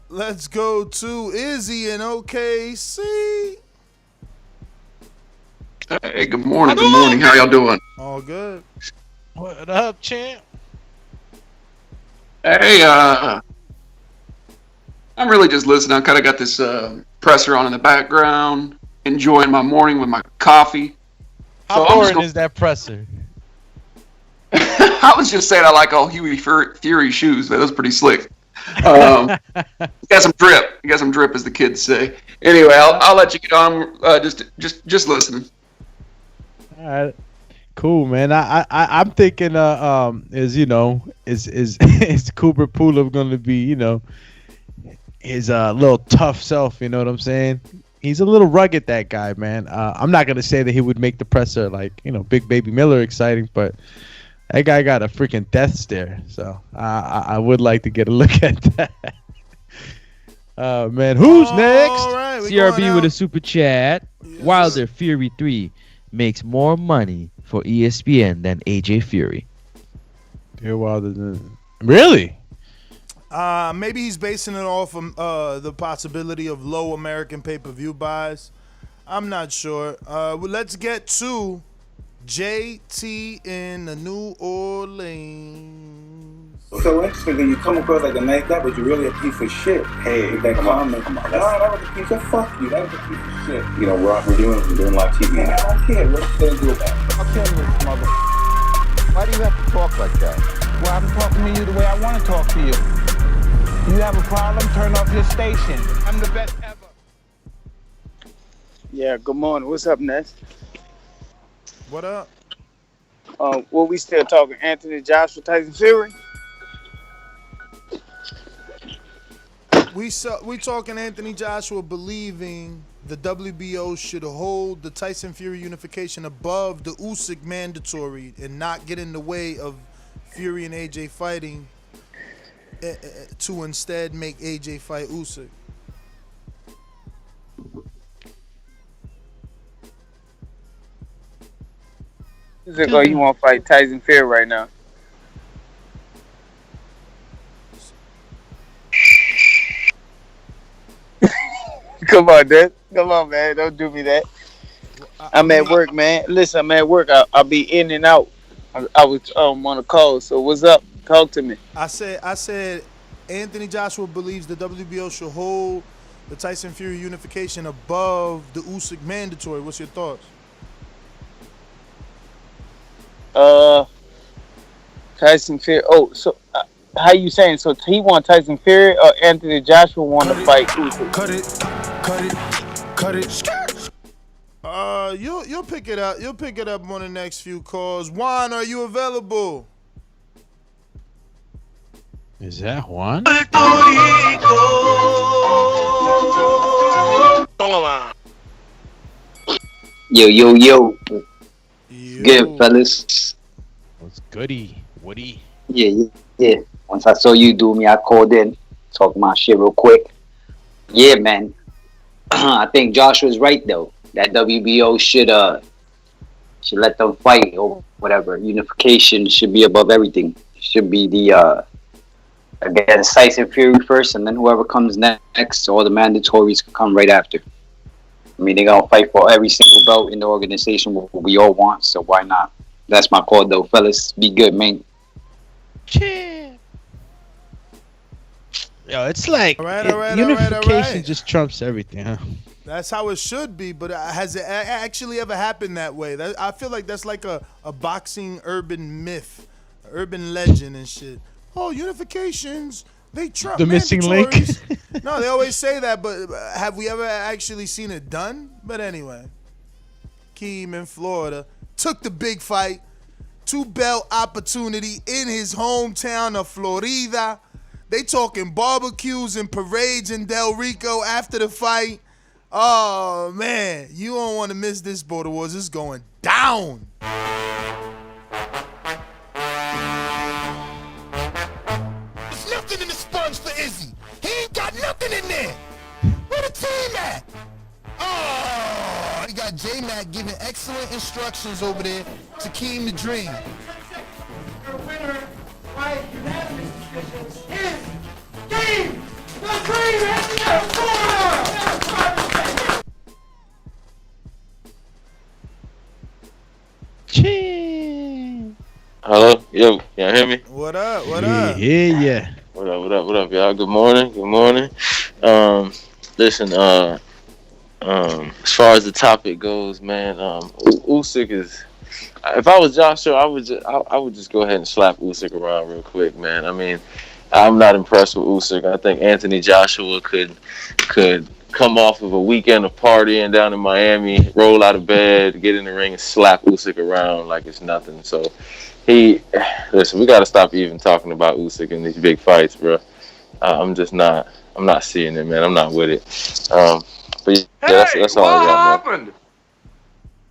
Let's go to Izzy in OKC. Hey, good morning. Good morning. How y'all doing? All good. What up, champ? Hey, I'm really just listening. I kind of got this presser on in the background, enjoying my morning with my coffee. How boring is that presser? I was just saying I like all Huey Fury shoes. That was pretty slick. Got some drip. You got some drip, as the kids say. Anyway, I'll let you get on. Just listening. All right, cool, man. I'm thinking, is Kubrat Pulev going to be, his little tough self? You know what I'm saying? He's a little rugged, that guy, man. I'm not gonna say that he would make the presser like Big Baby Miller exciting, but that guy got a freaking death stare. So I would like to get a look at that. Man, who's next? Right, CRB with a super chat. Yes. Wilder Fury 3 makes more money for ESPN than AJ Fury. Dear Wilder, really? Maybe he's basing it off of the possibility of low American pay-per-view buys. I'm not sure. Let's get to JT in the New Orleans. So interesting, you come across like a nice guy, but you're really a piece of shit. Hey, with that comment. Come on. That was a piece of fuck you. That was a piece of shit. We're doing live TV. Man, I don't care. What you gonna do about it? I'll tell you, mother. Why do you have to talk like that? Well, I'm talking to you the way I want to talk to you. You have a problem? Turn off your station. I'm the best ever. Yeah, good morning. What's up, Ness? What up? What we still talking? Anthony Joshua, Tyson Fury? We talking Anthony Joshua believing the WBO should hold the Tyson Fury unification above the Usyk mandatory and not get in the way of Fury and AJ fighting, to instead make AJ fight Usyk. Usyk, or you want to fight Tyson Fury right now? Come on, Dad. Come on, man. Don't do me that. I'm at work, man. Listen, I'm at work. I'll be in and out. I was on a call. So what's up? Talk to me. I said Anthony Joshua believes the WBO should hold the Tyson Fury unification above the Usyk mandatory. What's your thoughts? Tyson Fury. Oh, so how you saying? So he want Tyson Fury or Anthony Joshua want to fight Usyk? Cut it. You'll pick it up. You'll pick it up on the next few calls. Juan, are you available? Is that Juan? Yo. Good, fellas. What's goody? Woody? Yeah. Once I saw you do me, I called in, talk my shit real quick. Yeah, man. I think Joshua's right though. That WBO should let them fight or whatever. Unification should be above everything. Should be the against Tyson Fury first, and then whoever comes next, all the mandatories can come right after. I mean, they're gonna fight for every single belt in the organization, what we all want. So why not? That's my call, though, fellas. Be good, man. Cheer. Yo, it's like All right. unification just trumps everything, huh? That's how it should be, but has it actually ever happened that way? I feel like that's like a boxing urban myth, urban legend and shit. Oh, unifications, they trump the missing link. No, they always say that, but have we ever actually seen it done? But anyway, Keem in Florida took the big fight, 2-belt opportunity in his hometown of Florida. They talking barbecues and parades in Del Rico after the fight. Oh, man, you don't want to miss this, Border Wars. It's going down. There's nothing in the sponge for Izzy. He ain't got nothing in there. Where the team at? Oh, he got J-Mac giving excellent instructions over there to Keem the Dream. Your winner by unanimous decision is Keem the Dream. Hello, yo, y'all hear me? What up? Yeah. What up, y'all? Good morning. Listen, as far as the topic goes, man, Usyk is. If I was Joshua, I would just go ahead and slap Usyk around real quick, man. I mean, I'm not impressed with Usyk. I think Anthony Joshua could come off of a weekend of partying down in Miami, roll out of bed, get in the ring, and slap Usyk around like it's nothing. So, listen, we got to stop even talking about Usyk in these big fights, bro. I'm not seeing it, man. I'm not with it. But yeah, that's all I got, man.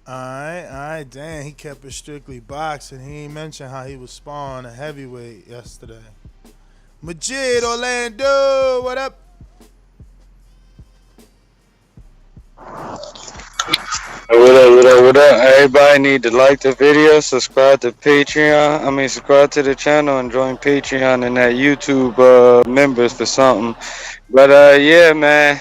All right. Damn, he kept it strictly boxing. He ain't mentioned how he was sparring a heavyweight yesterday. Majid Orlando, what up? What up? Everybody need to like the video, subscribe to subscribe to the channel and join Patreon and that YouTube members for something. But yeah, man,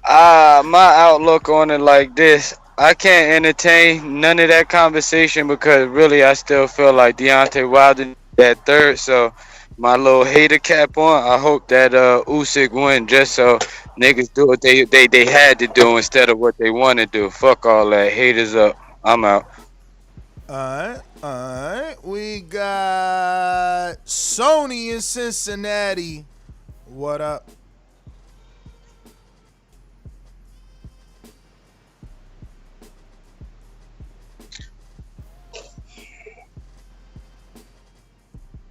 my outlook on it like this. I can't entertain none of that conversation because really I still feel like Deontay Wilder that third. So my little hater cap on. I hope that Usyk win just so niggas do what they had to do instead of what they want to do. Fuck all that. Haters up. I'm out. All right. We got Sony in Cincinnati. What up?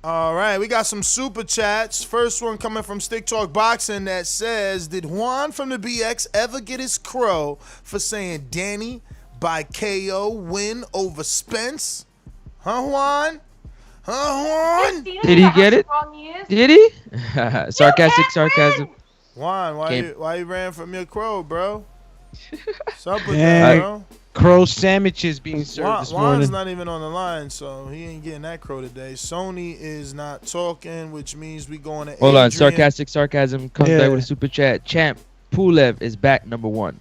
All right, we got some super chats. First one coming from Stick Talk Boxing that says, did Juan from the BX ever get his crow for saying Danny by KO win over Spence? Huh, Juan? Did he get it? Did he? Sarcasm. Juan, why you ran from your crow, bro? What's up with that, bro? Crow sandwiches being served this morning. Juan's not even on the line, so he ain't getting that crow today. Sony is not talking, which means we going to Hold on, Adrian. sarcasm comes back with a super chat. Champ Pulev is back #1.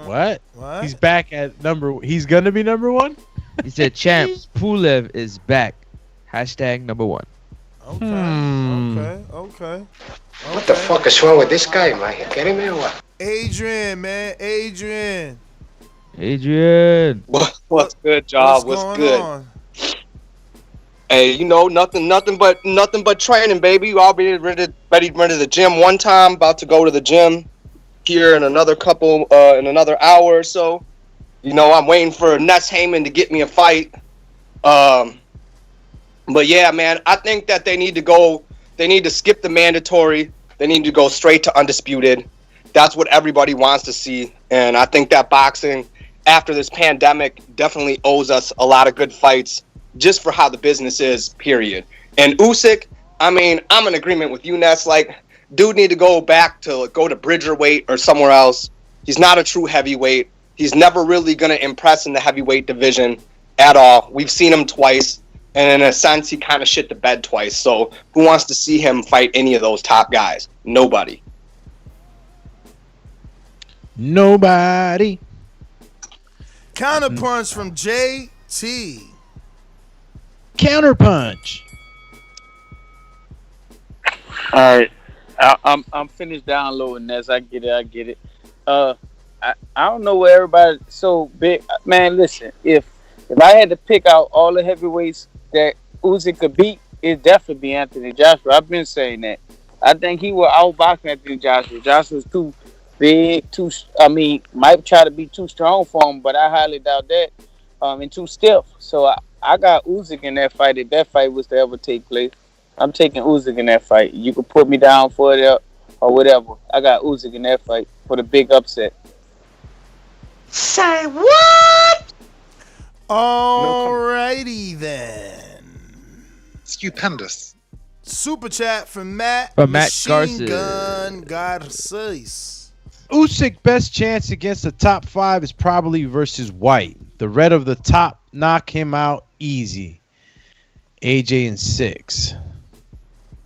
What? He's back at he's gonna be #1? He said Champ Pulev is back. #1. Okay. Okay. What the fuck is wrong with this guy, man? You kidding me or what? Adrian, man. Adrian. What's good, job? What's good? On? Hey, you know, nothing but training, baby. I'll be ready to the gym one time. About to go to the gym here in another hour or so. You know, I'm waiting for Ness Heyman to get me a fight. But yeah, man, I think that they need to skip the mandatory. They need to go straight to undisputed. That's what everybody wants to see. And I think that boxing, after this pandemic, definitely owes us a lot of good fights just for how the business is, period. And Usyk, I mean, I'm in agreement with you, Ness. Like, dude need to go to Bridger weight or somewhere else. He's not a true heavyweight. He's never really going to impress in the heavyweight division at all. We've seen him twice, and in a sense, he kind of shit the bed twice. So who wants to see him fight any of those top guys? Nobody. Counterpunch from JT. Counterpunch. All right, I'm finished downloading this. I get it. I don't know where everybody so big. Man, listen, if I had to pick out all the heavyweights that Usyk could beat, it'd definitely be Anthony Joshua. I've been saying that. I think he will outbox Anthony Joshua. Joshua's too big, might try to be too strong for him, but I highly doubt that. And too stiff. So I got Usyk in that fight. If that fight was to ever take place, I'm taking Usyk in that fight. You can put me down for it or whatever. I got Usyk in that fight for the big upset. Say what? Alrighty then. Stupendous. Super chat from Matt. From Matt Machine Garces. Gun Garces. Usyk best chance against the top 5 is probably versus White. The red of the top knock him out easy. AJ in 6.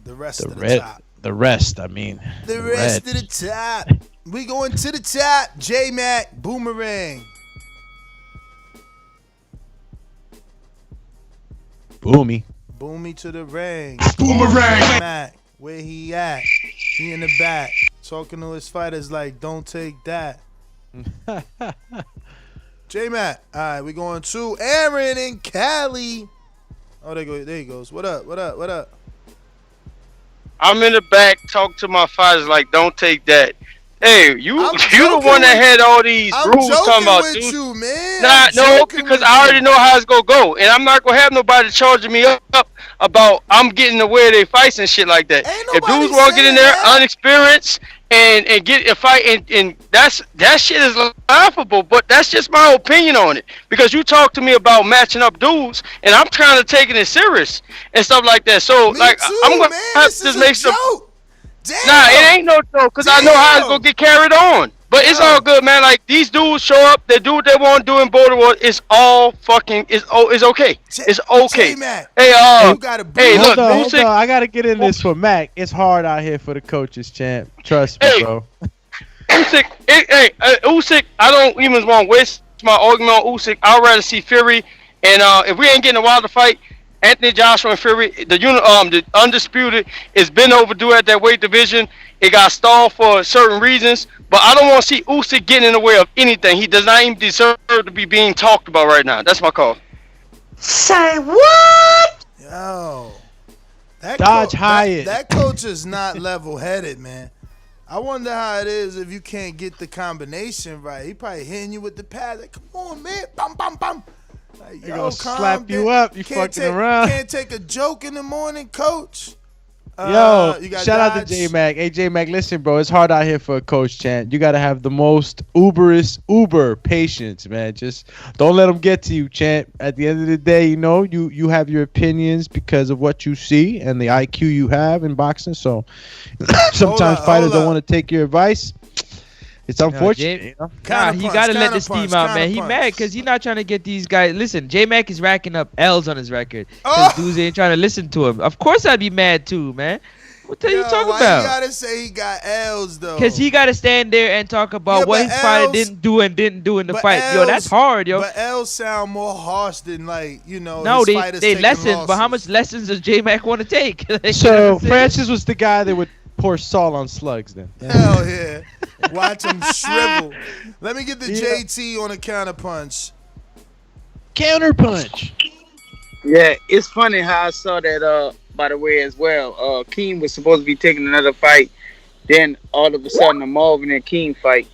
The rest of the top. The rest, I mean. The rest of the top. We going to the top. J-Mac, Boomerang. Boomy. Boomy to the ring. Boomerang. Mac, where he at? He in the back. Talking to his fighters like, don't take that. J-Mac. All right, we going to Aaron and Cali. Oh, there he goes. What up? I'm in the back, talk to my fighters like, don't take that. Hey, you the one that had all these rules talking about, with you, man. No, because I already know how it's gonna go, and I'm not gonna have nobody charging me up about I'm getting away their fights and shit like that. If dudes want to get in there unexperienced and get a fight, and that shit is laughable, but that's just my opinion on it. Because you talk to me about matching up dudes, and I'm trying to take it serious and stuff like that. So I'm gonna have to just make some. Damn. Nah, it ain't no joke, because I know how it's gonna get carried on. But it's all good, man. Like, these dudes show up, they do what they want to do in Border War. It's all fucking, it's okay. It's okay. Hey, Hold on. I gotta get in this for Mac. It's hard out here for the coaches, champ. Trust me, bro. Usyk, I don't even want to waste my argument on Usyk. I'd rather see Fury, and if we ain't getting a wilder fight, Anthony Joshua and Fury, the undisputed, it's been overdue at that weight division. It got stalled for certain reasons, but I don't want to see Usyk getting in the way of anything. He does not even deserve to be being talked about right now. That's my call. Say what? Yo, that coach is not level-headed, man. I wonder how it is if you can't get the combination right. He probably hitting you with the pad. Like, come on, man, bum bum bum. Like, He gonna slap you up. You fucking around. Can't take a joke in the morning, coach. Yo, you got shout out to J-Mac. Hey, J-Mac, listen, bro. It's hard out here for a coach, champ. You got to have the most uber patience, man. Just don't let them get to you, champ. At the end of the day, you have your opinions because of what you see and the IQ you have in boxing. So sometimes fighters don't want to take your advice. It's unfortunate. He gotta let the steam out, man. He mad because he's not trying to get these guys. Listen, J-Mac is racking up L's on his record because dudes ain't trying to listen to him. Of course I'd be mad too, man. What the hell you talking why about? you gotta say he got L's though? Cause he gotta stand there and talk about Yeah, what but his fighter L's- didn't do and didn't do in the But fight. Yo, that's L's- hard, yo. But L's sound more harsh than No, his they fighters they taking lessons, but how losses. much lessons does J Mac want to take? Like, you know what So I'm saying? Francis was the guy that would pour salt on slugs then. Hell yeah. Watch him shrivel. Let me get the Yeah. JT on a counterpunch. Counterpunch. Yeah, it's funny how I saw that. By the way, as well, Keem was supposed to be taking another fight. Then all of a sudden, the Marvin and Keem fight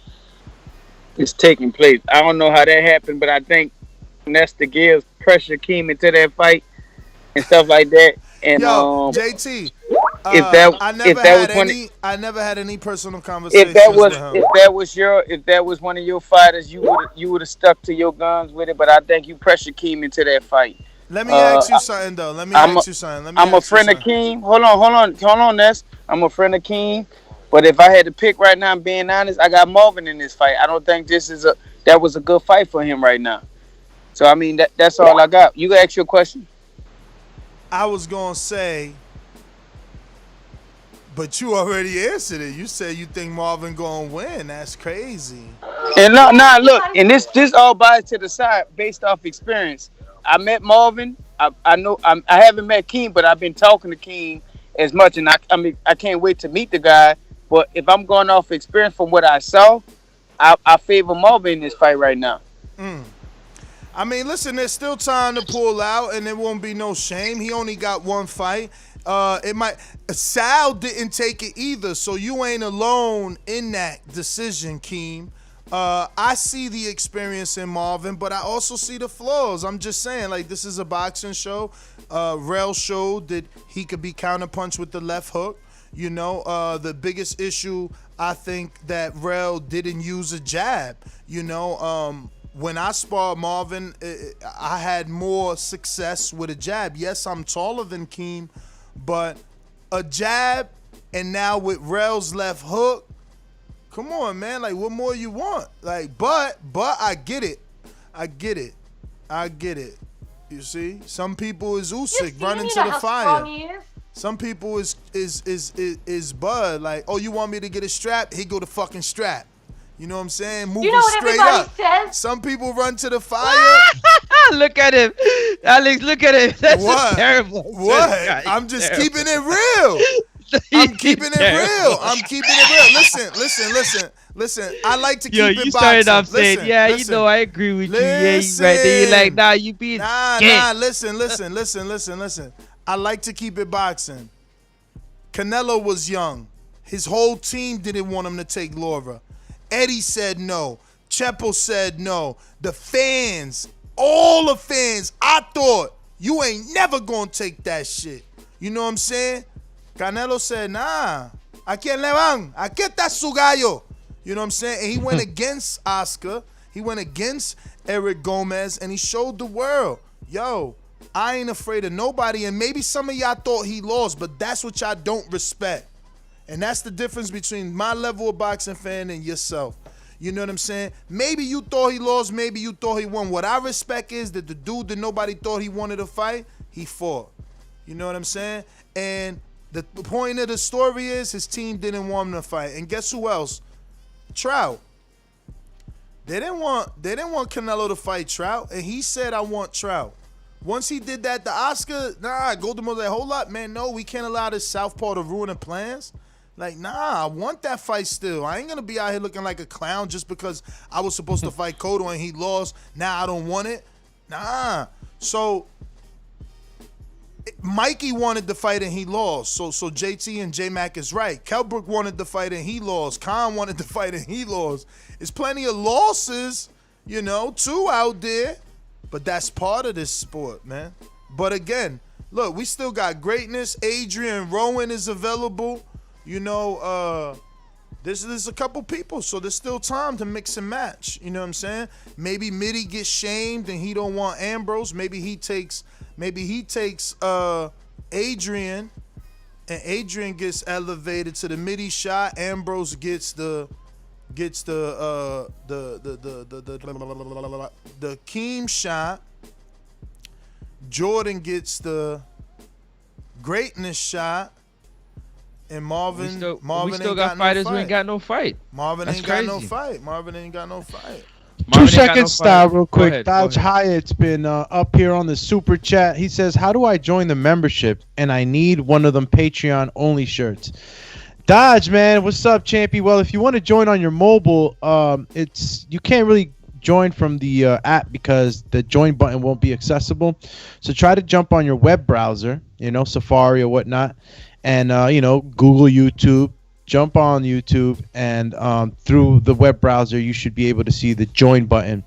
is taking place. I don't know how that happened, but I think Nesta Gibbs pressured Keem into that fight and stuff like that. And Yo, JT. if that I never had any personal conversations if that with him. if that was one of your fighters, you would have stuck to your guns with it. But I think you pressured Keem into that fight. Let me ask you something though. I'm a friend of Keem. Hold on, Ness. I'm a friend of Keem. But if I had to pick right now, I'm being honest, I got Marvin in this fight. I don't think that was a good fight for him right now. So I mean that's all I got. You ask your question. I was gonna say, but you already answered it. You said you think Marvin gonna win. That's crazy. And look, and this all biased to the side based off experience. I met Marvin. I know I haven't met Keem, but I've been talking to Keem as much, and I can't wait to meet the guy. But if I'm going off experience from what I saw, I favor Marvin in this fight right now. I mean, listen, there's still time to pull out, and there won't be no shame. He only got one fight. Sal didn't take it either, so you ain't alone in that decision, Keem. I see the experience in Marvin, but I also see the flaws. I'm just saying, like, this is a boxing show. Rel showed that he could be counterpunched with the left hook. You know, the biggest issue, I think, that Rel didn't use a jab. You know, when I sparred Marvin, I had more success with a jab. Yes, I'm taller than Keem, but a jab, and now with Rel's left hook, come on, man. Like, what more you want? Like, but I get it. I get it. You see, some people is Usyk running to the fire. Some people is Bud. Like, oh, you want me to get a strap? He go to fucking strap. You know what I'm saying? Moving straight up. Says? Some people run to the fire. Look at him, Alex. Look at him. That's What? terrible. What? I'm just keeping it real. I'm keeping it real. Listen. I like to keep it boxing. You started off saying, you know, I agree with you. Yeah, you right there. You're like, nah, you being Listen. I like to keep it boxing. Canelo was young. His whole team didn't want him to take Laura. Eddie said no. Chepo said no. The fans, all the fans, I thought, you ain't never gonna take that shit. You know what I'm saying? Canelo said, nah, ¿a quién le van? Aquí está su gallo. You know what I'm saying? And he went against Oscar. He went against Eric Gomez, and he showed the world, yo, I ain't afraid of nobody. And maybe some of y'all thought he lost, but that's what y'all don't respect. And that's the difference between my level of boxing fan and yourself. You know what I'm saying? Maybe you thought he lost, maybe you thought he won. What I respect is that the dude that nobody thought he wanted to fight, he fought. You know what I'm saying? And the point of the story is his team didn't want him to fight. And guess who else? Trout. They didn't want Canelo to fight Trout, and he said, I want Trout. Once he did that, the Oscar, Golden was like, hold up, man, no, we can't allow this southpaw to ruin the plans. Like, I want that fight still. I ain't going to be out here looking like a clown just because I was supposed to fight Cotto and he lost. Now I don't want it. So, Mikey wanted the fight and he lost. So JT and J-Mac is right. Kelbrook wanted the fight and he lost. Khan wanted the fight and he lost. There's plenty of losses, too out there. But that's part of this sport, man. But again, look, we still got greatness. Adrian Rowan is available. There's a couple people, so there's still time to mix and match. You know what I'm saying? Maybe Mitty gets shamed and he don't want Ambrose. Maybe he takes Adrian, and Adrian gets elevated to the Mitty shot. Ambrose gets the Keem shot. Jordan gets the greatness shot. And Marvin we still ain't got no fighters fight. who ain't got no fight. Marvin That's ain't crazy. got no fight. Marvin ain't got no fight. Two Marvin ain't got no seconds fight. style real Go quick. ahead, Dodge Hyatt's been up here on the super chat. He says, how do I join the membership? And I need one of them Patreon only shirts. Dodge, man, what's up, Champy? Well, if you want to join on your mobile, you can't really join from the app because the join button won't be accessible. So try to jump on your web browser, Safari or whatnot, and Google YouTube. Jump on YouTube, and through the web browser, you should be able to see the join button.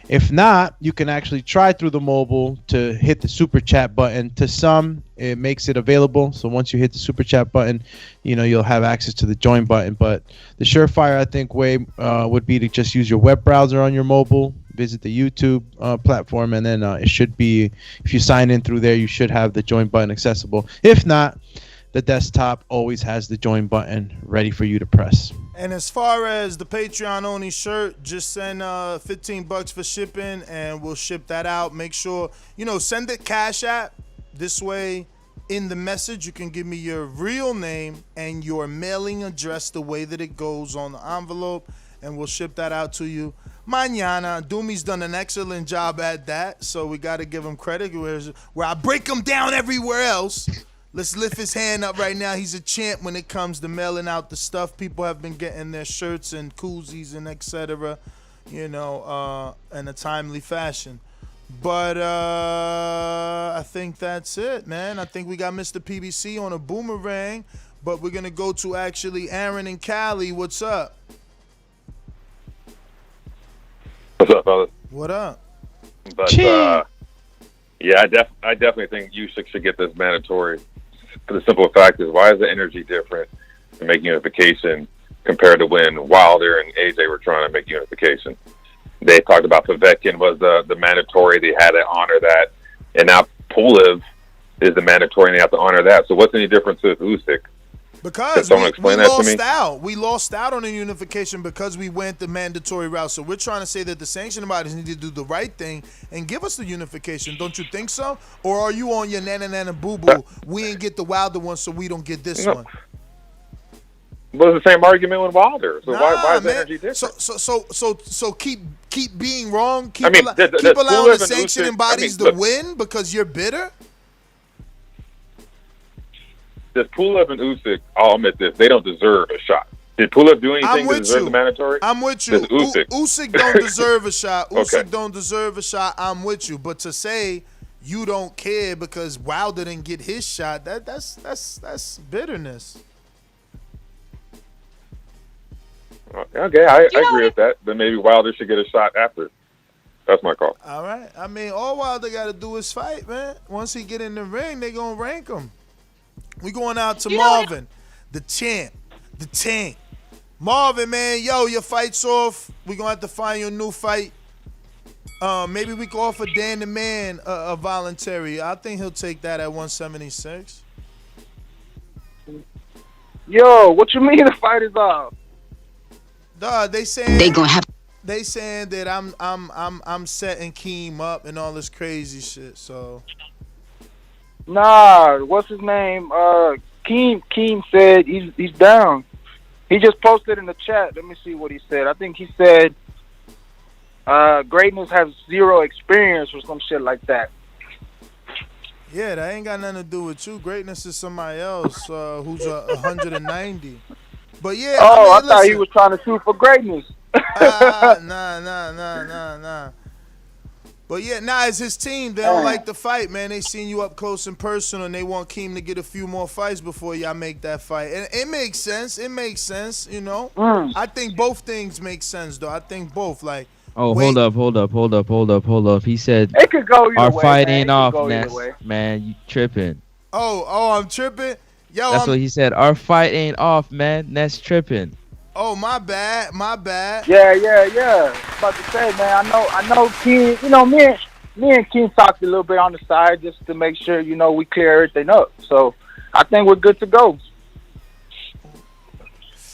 If not, you can actually try through the mobile to hit the super chat button. To some, it makes it available. So once you hit the super chat button, you'll have access to the join button. But the surefire, I think, way would be to just use your web browser on your mobile, visit the YouTube platform, and then it should be, if you sign in through there, you should have the join button accessible. If not, the desktop always has the join button ready for you to press. And as far as the Patreon only shirt, just send $15 for shipping, and we'll ship that out. Make sure send it Cash App. This way, in the message, you can give me your real name and your mailing address the way that it goes on the envelope, and we'll ship that out to you. Mañana. Doomy's done an excellent job at that, so we got to give him credit. Where I break him down everywhere else. Let's lift his hand up right now. He's a champ when it comes to mailing out the stuff. People have been getting their shirts and koozies and etc., in a timely fashion. But I think that's it, man. I think we got Mr. PBC on a boomerang, but we're going to go to actually Aaron and Cali. What's up? What's up, fellas? What up? But, yeah, I definitely think Usyk should get this mandatory. For the simple fact is, why is the energy different to make unification compared to when Wilder and AJ were trying to make unification? They talked about Povetkin was the mandatory. They had to honor that. And now Pulev is the mandatory, and they have to honor that. So what's any difference with Usyk? Because Can someone explain that to me? We lost out on the unification because we went the mandatory route. So we're trying to say that the sanctioning bodies need to do the right thing and give us the unification. Don't you think so? Or are you on your nana boo boo? We ain't get the Wilder one, so we don't get this one. Well, it's the same argument with Wilder. So why is the energy different? So keep being wrong. Keep does allowing Pulev the and sanctioning Usyk, bodies to win because you're bitter. Does Pulev and Usyk, I'll admit this, they don't deserve a shot. Did Pulev do anything to deserve the mandatory? I'm with you. Usyk don't deserve a shot. Usyk Okay. don't deserve a shot. I'm with you. But to say you don't care because Wilder didn't get his shot, that's bitterness. Okay, I agree with that. Then maybe Wilder should get a shot after. That's my call. All right. I mean, all Wilder got to do is fight, man. Once he get in the ring, they going to rank him. We going out to Marvin, the champ, the tank. Marvin, man, your fight's off. We going to have to find you a new fight. Maybe we can offer Dan the Man a voluntary. I think he'll take that at 176. Yo, what you mean the fight is off? Dog, they saying they saying that I'm setting Keem up and all this crazy shit. So Nah, what's his name? Keem said he's down. He just posted in the chat. Let me see what he said. I think he said greatness has zero experience or some shit like that. yeah, that ain't got nothing to do with you. Greatness is somebody else who's 190. But yeah, I thought he was trying to shoot for greatness. Nah. But yeah, it's his team. They don't like the fight, man. They seen you up close and personal, and they want Keem to get a few more fights before y'all make that fight. And it makes sense. I think both things make sense, though. I think both. Like, hold up. He said it could go either our way, fight man. ain't off, Ness. Man, you tripping. Oh, I'm tripping. Yo, That's what he said. Our fight ain't off, man. Ness tripping. Oh, my bad. Yeah. About to say, man, I know Keem, me and Keem talked a little bit on the side just to make sure, we clear everything up. So I think we're good to go.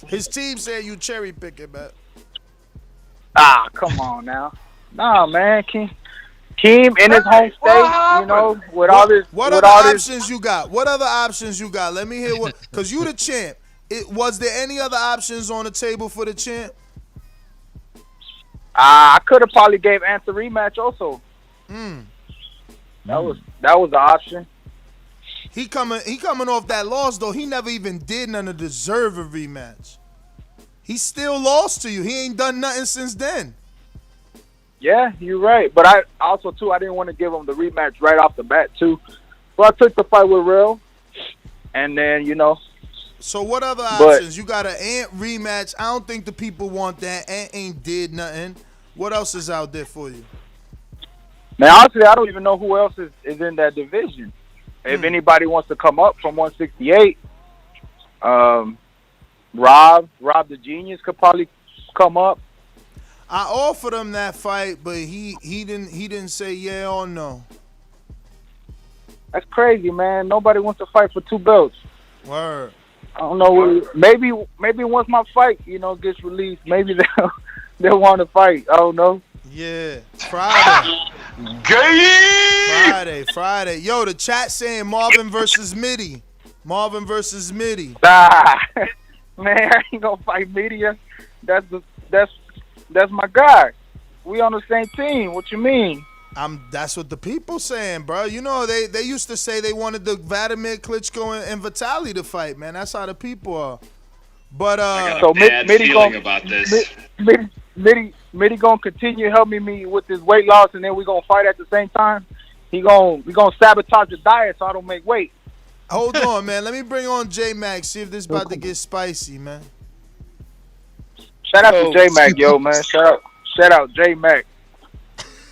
His team said you cherry picking, man. Come on now. Nah, man, Keem Keem in his home state, you know, with all this. What with other all this, options you got? What other options you got? Let me hear what. Cause you the champ. Was there any other options on the table for the champ? I could have probably gave Ant the rematch also. That was an option. He coming off that loss though. He never even did none to deserve a rematch. He still lost to you. He ain't done nothing since then. Yeah, you're right. But I also too I didn't want to give him the rematch right off the bat too. So I took the fight with Real, and then you know. So what other options? You got an Ant rematch. I don't think the people want that. Ant ain't did nothing. What else is out there for you? Man, honestly, I don't even know who else is in that division. If anybody wants to come up from 168, Rob the Genius could probably come up. I offered him that fight, but he didn't say yeah or no. That's crazy, man. Nobody wants to fight for 2 belts. Word. I don't know. Maybe once my fight, you know, gets released, maybe they'll want to fight. I don't know. Yeah, Friday. Friday. Yo, the chat saying Marvin versus Mitty. Man, man, I ain't gonna fight Media. That's my guy. We on the same team. What you mean? That's what the people saying, bro. You know, they used to say they wanted the Vladimir Klitschko and Vitaly to fight, man. That's how the people are. But I got a bad feeling about this. Mitty gonna continue helping me with this weight loss, and then we gonna fight at the same time. We gonna sabotage the diet so I don't make weight. Hold on, man. Let me bring on J Mac. See if this about to get spicy, man. Shout out to J Mac, yo, man. Shout out J Mac.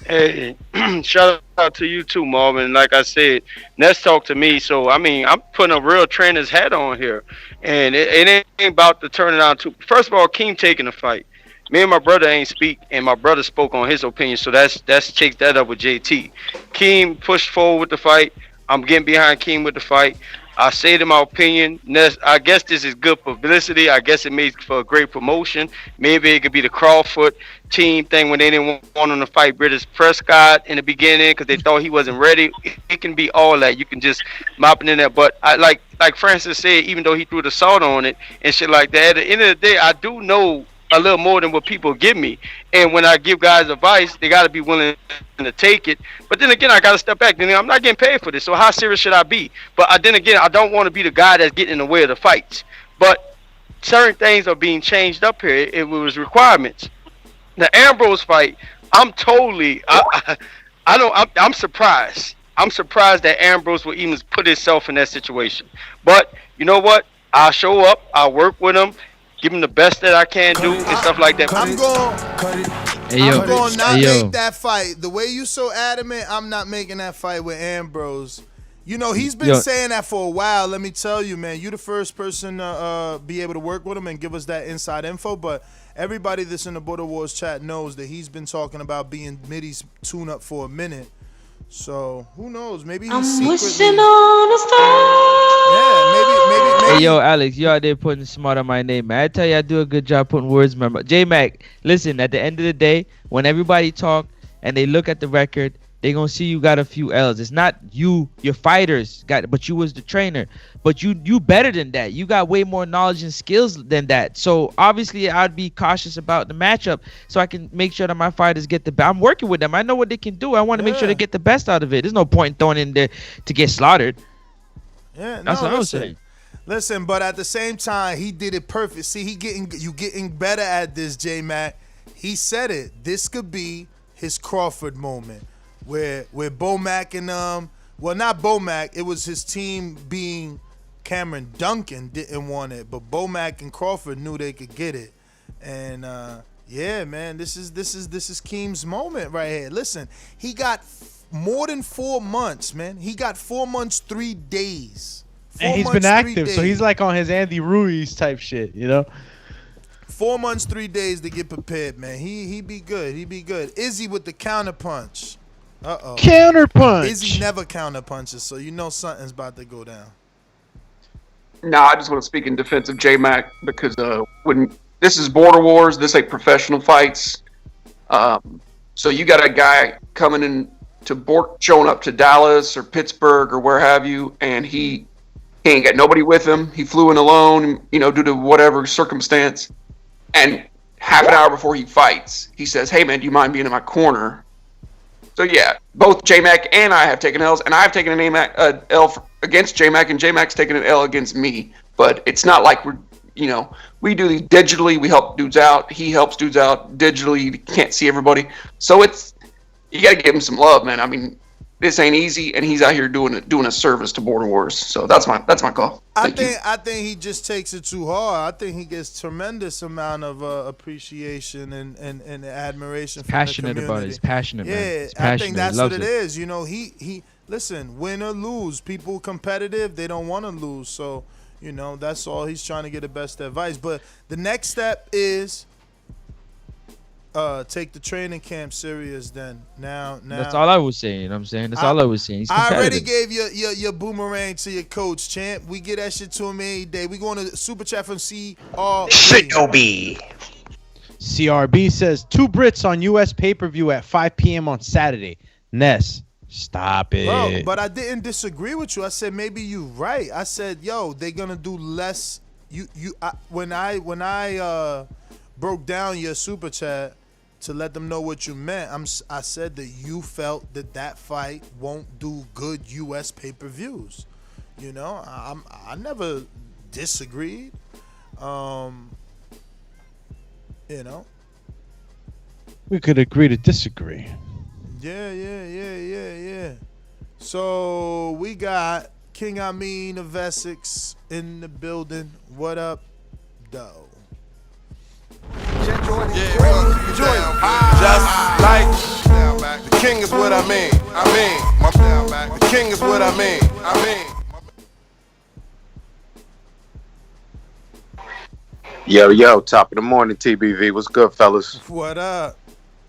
Hey, shout out to you too, Marvin. Like I said, Ness talked to me, so I mean, I'm putting a real trainer's hat on here, and it ain't about to turn it on to. First of all, Keem taking the fight. Me and my brother ain't speak, and my brother spoke on his opinion, so that's takes that up with JT. Keem pushed forward with the fight. I'm getting behind Keem with the fight. I say to my opinion, I guess this is good publicity. I guess it makes for a great promotion. Maybe it could be the Crawford team thing when they didn't want him to fight British Prescott in the beginning because they thought he wasn't ready. It can be all that. You can just mop it in there. But I like Francis said, even though he threw the salt on it and shit like that, at the end of the day, I do know a little more than what people give me. And when I give guys advice, they got to be willing to take it. But then again, I got to step back. Then I'm not getting paid for this, so how serious should I be? But then again, I don't want to be the guy that's getting in the way of the fights. But certain things are being changed up here. It was requirements. The Ambrose fight, I'm surprised. I'm surprised that Ambrose will even put himself in that situation. But you know what? I'll show up. I'll work with him. Give him the best that I can do and stuff like that. I'm going not make that fight. The way you so adamant, I'm not making that fight with Ambrose. You know, he's been saying that for a while. Let me tell you, man, you the first person to be able to work with him and give us that inside info. But everybody that's in the Border Wars chat knows that he's been talking about being Mitty's tune-up for a minute. So who knows? Maybe he's secretly. On a star. Yeah, maybe. Hey, yo, Alex, you out there putting smart on my name, man. I tell you, I do a good job putting words in my mouth. J-Mac, listen, at the end of the day, when everybody talk and they look at the record, they gonna see you got a few L's. It's not you, your fighters got, but you was the trainer. But you better than that. You got way more knowledge and skills than that. So obviously, I'd be cautious about the matchup, so I can make sure that my fighters get the best. I'm working with them. I know what they can do. I want to make sure they get the best out of it. There's no point in throwing in there to get slaughtered. Yeah, that's what I was saying. Listen, but at the same time, he did it perfect. See, you getting better at this, J-Mac. He said it. This could be his Crawford moment. Where Bomac and well, not Bomac, it was his team being Cameron Duncan didn't want it, but Bomac and Crawford knew they could get it. And yeah, man, this is Keem's moment right here. Listen, he got more than 4 months, man. He got 4 months, 3 days. And he's been active, so he's like on his Andy Ruiz type shit, you know? 4 months, 3 days to get prepared, man. He be good. He be good. Izzy with the counterpunch. Uh-oh. Counterpunch. Izzy never counterpunches, so you know something's about to go down. No, I just want to speak in defense of J-Mac because when this is Border Wars, this ain't professional fights. So you got a guy coming in showing up to Dallas or Pittsburgh or where have you, and he ain't got nobody with him. He flew in alone, due to whatever circumstance. And half an hour before he fights, he says, "Hey man, do you mind being in my corner?" So yeah, both J-Mac and I have taken L's, and I've taken an L against J-Mac, and J-Mac's taken an L against me. But it's not like we do these digitally. We help dudes out. He helps dudes out digitally. You can't see everybody, so you got to give him some love, man. I mean, this ain't easy, and he's out here doing a service to Border Wars. So that's my call. I think he just takes it too hard. I think he gets tremendous amount of appreciation and admiration from Passionate the about community. it. He's passionate, yeah, man. He's I passionate. think that's He what loves it is. He listen, win or lose, people competitive, they don't want to lose. So, that's all. He's trying to get the best advice. But the next step is take the training camp serious then. Now That's all I was saying. You know what I'm saying? That's all I was saying. He's I already competitive. gave your boomerang to your coach, champ. We get that shit to him any day. We going to super chat from CRB. CRB says 2 Brits on US pay-per-view at 5 p.m. on Saturday. Ness, stop it. Bro, but I didn't disagree with you. I said maybe you right. I said, yo, they're gonna do less. When I broke down your super chat to let them know what you meant, I said that you felt that fight won't do good U.S. pay-per-views. I never disagreed. We could agree to disagree. Yeah. So we got King Amin of Essex in the building. What up, though? Just like the king is what I mean. The king is what I mean. Yo, top of the morning, TBV. What's good, fellas? What up?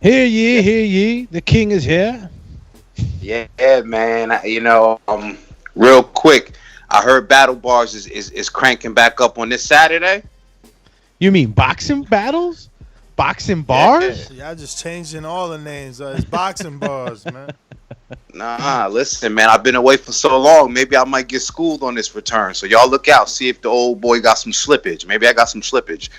Hear ye. The king is here. Yeah, man. Real quick, I heard Battle Bars is cranking back up on this Saturday. You mean boxing battles? Boxing bars? Y'all just changing all the names. It's boxing bars, man. Nah, listen, man. I've been away for so long. Maybe I might get schooled on this return. So y'all look out. See if the old boy got some slippage. Maybe I got some slippage.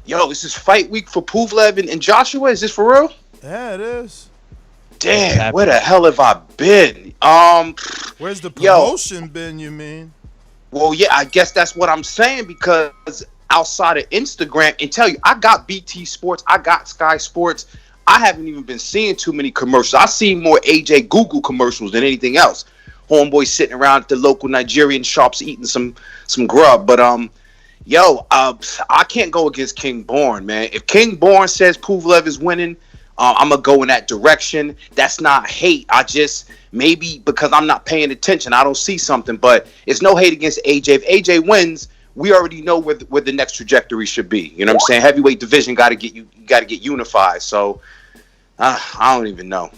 This is fight week for Pulev and Joshua. Is this for real? Yeah, it is. Damn, where the hell have I been? Where's the promotion been, you mean? Well, yeah, I guess that's what I'm saying, because outside of Instagram, and tell you, I got BT Sports, I got Sky Sports. I haven't even been seeing too many commercials. I seen more AJ Google commercials than anything else. Homeboy sitting around at the local Nigerian shops eating some grub. But I can't go against King Born, man. If King Born says Pulev is winning, I'm gonna go in that direction. That's not hate. I just, maybe because I'm not paying attention, I don't see something. But it's no hate against AJ. If AJ wins, we already know where the next trajectory should be. You know what I'm saying? Heavyweight division got to get unified. So I don't even know.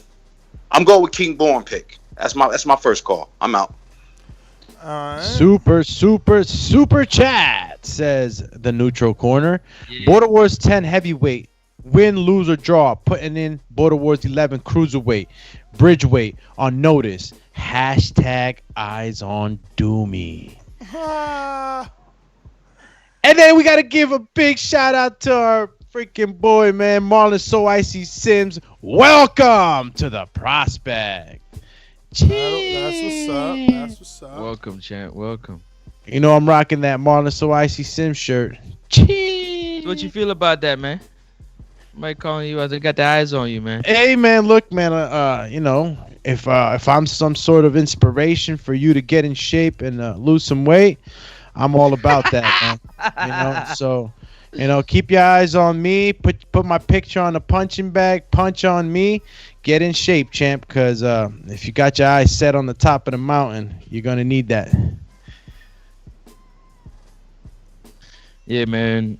I'm going with King Born pick. That's my first call. I'm out. Super chat, says the neutral corner. Yeah. Border Wars 10 heavyweight. Win, lose, or draw. Putting in Border Wars 11 cruiserweight. Bridgeweight on notice. Hashtag eyes on Doomy. And then we got to give a big shout out to our freaking boy, man, Marlon So Icy Sims. Welcome to the prospect. That's what's up. Welcome, champ. Welcome. I'm rocking that Marlon So Icy Sims shirt. Cheese. What you feel about that, man? Mike calling you out. They got the eyes on you, man. Hey, man, look, man. If I'm some sort of inspiration for you to get in shape and lose some weight, I'm all about that, man. So, keep your eyes on me. Put my picture on the punching bag. Punch on me. Get in shape, champ. Because if you got your eyes set on the top of the mountain, you're gonna need that. Yeah, man.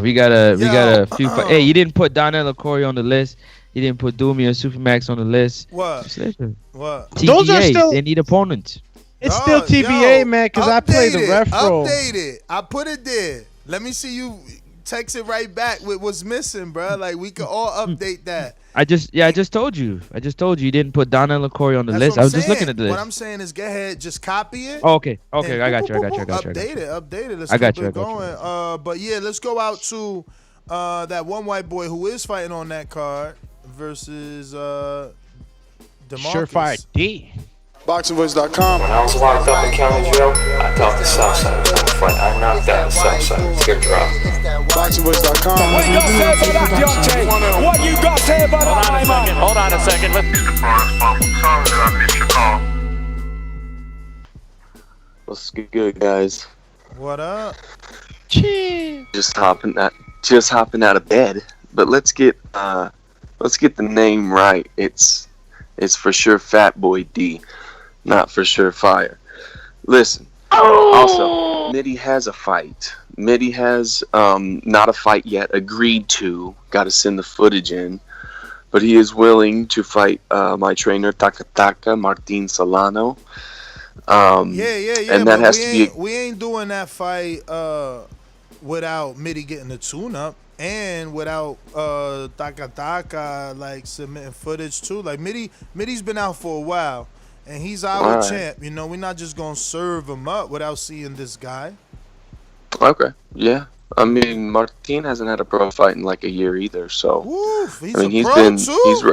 We got a few. Hey, you didn't put Donnell Corey on the list. You didn't put Doomy or Supermax on the list. What? TBA, Those are still. They need opponents. It's still TBA, man, because I play the ref role. Update it. I put it there. Let me see you text it right back with what's missing, bro. Like we could all update that. I just told you. You didn't put Donna and LaCory on the That's list. what I I'm was just saying. looking at the list. What I'm saying is, go ahead, just copy it. Oh, okay. and I got you. Update it. Let's I got keep you. it going. But yeah, let's go out to that one white boy who is fighting on that card versus DeMarcus. Surefire D. BoxingVoice.com. When I was locked up in county jail, I thought the Southside was gonna fight. I knocked out the Southside. Let's get dropped. BoxingVoice.com. What you got to say about that, Deontay? What you got to say about that, my man? Hold on a second. What's good, guys? What up? Cheers. Just hopping out of bed. But let's get the name right. It's for sure Fat Boy D, not for sure Fire. Listen. Also, Mitty has a fight. Mitty has not a fight yet, agreed to. Got to send the footage in. But he is willing to fight my trainer, Taka Martin Solano. Yeah. And that has to be. We ain't doing that fight without Mitty getting the tune-up. And without Taka like submitting footage too, like Mitty's been out for a while, and he's our champ. You know, we're not just gonna serve him up without seeing this guy. Okay, yeah. I mean, Martin hasn't had a pro fight in like a year either, so. Oof, he's too?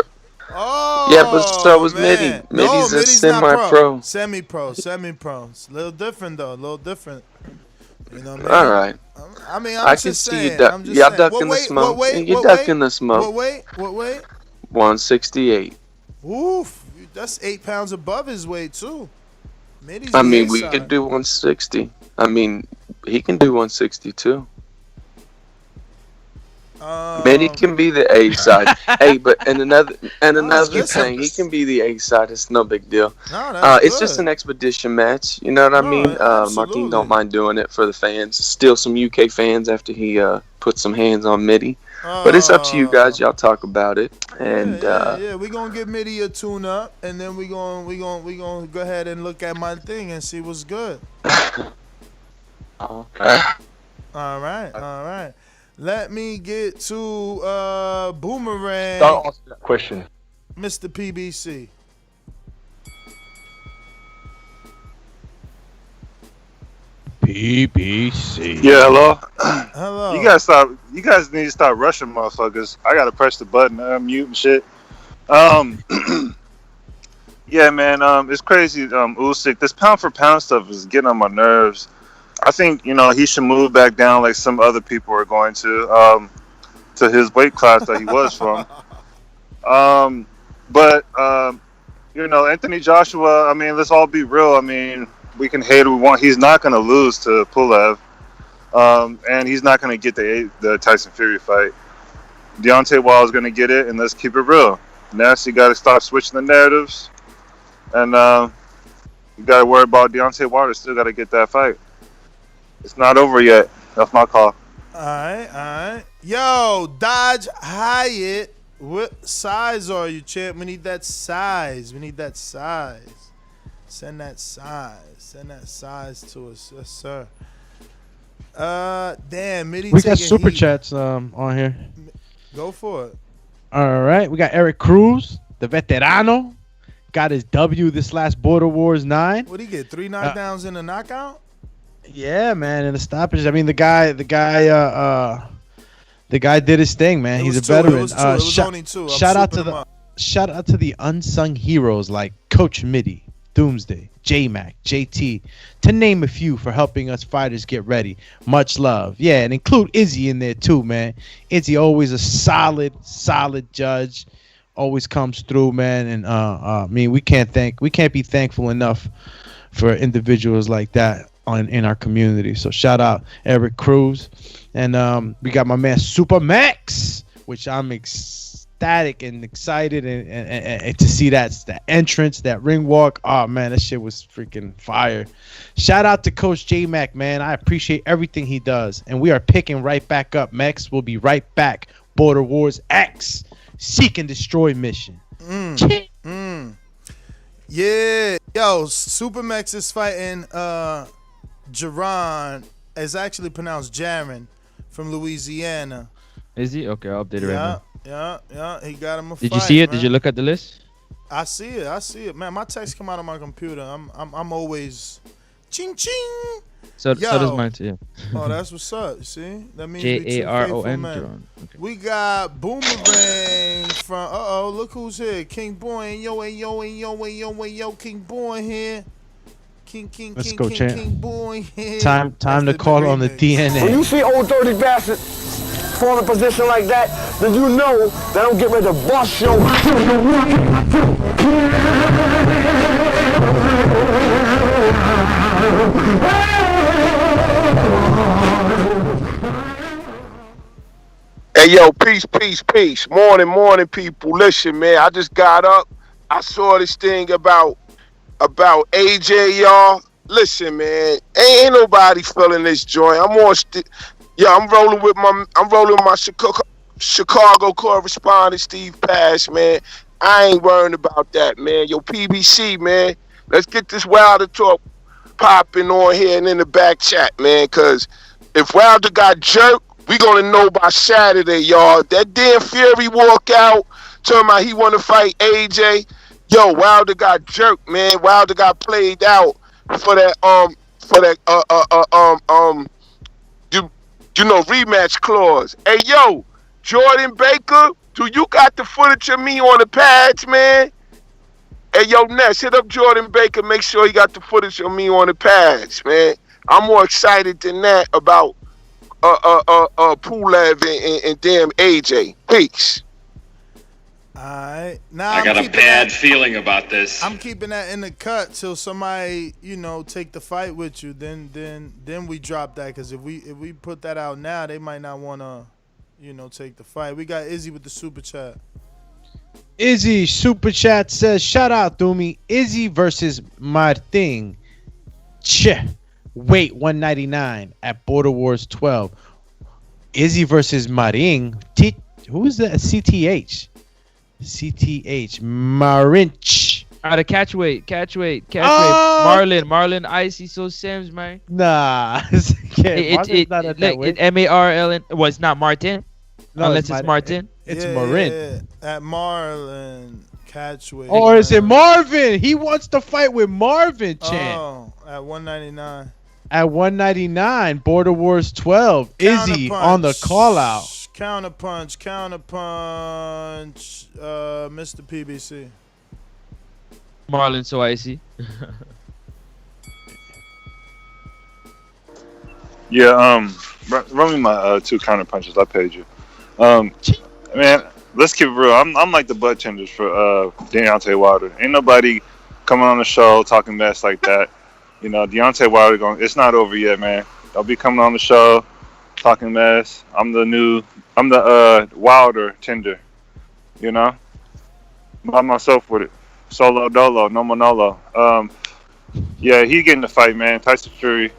Yeah, but so was Mitty. Mitty's a semi-pro. Semi-pro. It's a little different though. A little different. You know what I mean? All right. I mean, I can see you ducking the smoke. You're ducking the smoke. What weight? 168. Oof, that's 8 pounds above his weight too. I mean, we could do 160. I mean, he can do 160 too. Mitty can be the A side. Hey, but another thing, he can be the A side. It's no big deal. It's just an expedition match. You know what I mean? Martin don't mind doing it for the fans. Steal some UK fans after he put some hands on Mitty. But it's up to you guys. Y'all talk about it. And yeah, we're gonna give Mitty a tune up, and then we gonna go ahead and look at my thing and see what's good. All right. Let me get to Boomerang. Don't answer that question. Mr. PBC. PBC. Yeah, hello. Hello. You guys need to stop rushing motherfuckers. I gotta press the button to unmute and shit. Yeah, man, it's crazy. Usyk, this pound for pound stuff is getting on my nerves. I think, he should move back down like some other people are going to his weight class that he was from. But Anthony Joshua, I mean, let's all be real. I mean, we can hate who we want. He's not going to lose to Pulev. And he's not going to get the Tyson Fury fight. Deontay Wilder's going to get it, and let's keep it real. Ness, you got to stop switching the narratives. And you got to worry about Deontay Wilder. Still got to get that fight. It's not over yet. That's my call. All right. Yo, Dodge Hyatt. What size are you, champ? We need that size. Send that size to us. Yes, sir. Damn, Mitty. We got super chats on here. Go for it. All right. We got Eric Cruz, the veterano. Got his W this last Border Wars 9. What'd he get? 3 knockdowns in a knockout? Yeah, man, in the stoppage. I mean, the guy did his thing, man. He's a veteran. It was only 2. Shout out to the unsung heroes like Coach Mitty, Doomsday, J-Mac, JT, to name a few, for helping us fighters get ready. Much love. Yeah, and include Izzy in there too, man. Izzy always a solid judge. Always comes through, man. And I mean, we can't be thankful enough for individuals like that in our community. So shout out Eric Cruz. And we got my man Super Max, which I'm ecstatic and excited and to see that entrance, that ring walk. Oh man, that shit was freaking fire. Shout out to Coach J Mac, man. I appreciate everything he does. And we are picking right back up. Max will be right back. Border Wars X, Seek and Destroy mission. Yeah. Yo, Super Max is fighting Jaron. It's actually pronounced Jaren from Louisiana. Is he? Okay, I'll update it right now. Yeah. He got him a fight. Did you see it? Man. Did you look at the list? I see it. Man, my text come out on my computer. I'm always ching ching. So does mine too. Yeah. Oh, that's what's up. You see? That means we two faithful JARON. men. Okay. We got Boomerang from look who's here. King Boy, yo, King Boy here. Let's go, champ. King Boy here. Time to call on the DNA. When you see old dirty bastard fall in a position like that, then you know that I'm getting ready to bust your. Hey, yo, peace. Morning, people. Listen, man, I just got up. I saw this thing about AJ, y'all. Listen, man, ain't nobody feeling this joint. I'm rolling with my Chicago correspondent, Steve Pass, man. I ain't worrying about that, man. Yo, PBC, man, let's get this Wilder talk popping on here and in the back chat, man, because if Wilder got jerked, we gonna know by Saturday, y'all. That damn Fury walkout, talking about he want to fight AJ. Yo, Wilder got jerked, man. Wilder got played out for that rematch clause. Hey, yo, Jordan Baker, do you got the footage of me on the pads, man? Hey, yo, Ness, hit up Jordan Baker. Make sure he got the footage of me on the pads, man. I'm more excited than that about Pulev and damn AJ. Peace. Alright. Now I got a bad feeling about this. I'm keeping that in the cut till somebody, take the fight with you. Then we drop that, because if we put that out now, they might not want to, take the fight. We got Izzy with the super chat. Izzy super chat says, shout out to me. Izzy versus Martin. Weight 199 at Border Wars 12. Izzy versus Marin. Who is that? CTH. Marinch. The catch weight. Marlon Icy so Sims, man. Nah. It's not at that weight. MARLN. Well, it's not Martin. No, unless it's Martin. It's Marin. Yeah. At Marlon catchweight. Or is it Marvin? He wants to fight with Marvin, champ. Oh, at 199. At 199, Border Wars 12. Izzy on the call out. Counterpunch, Mr. PBC. Marlon so icy. Yeah, run me my 2 counter punches. I paid you. Man, let's keep it real. I'm like the butt tenders for Deontay Wilder. Ain't nobody coming on the show talking mess like that. Deontay Wilder it's not over yet, man. I'll be coming on the show talking mess. I'm the Wilder tender. By myself with it. Solo dolo, no manolo. Yeah, he getting the fight, man. Tyson Fury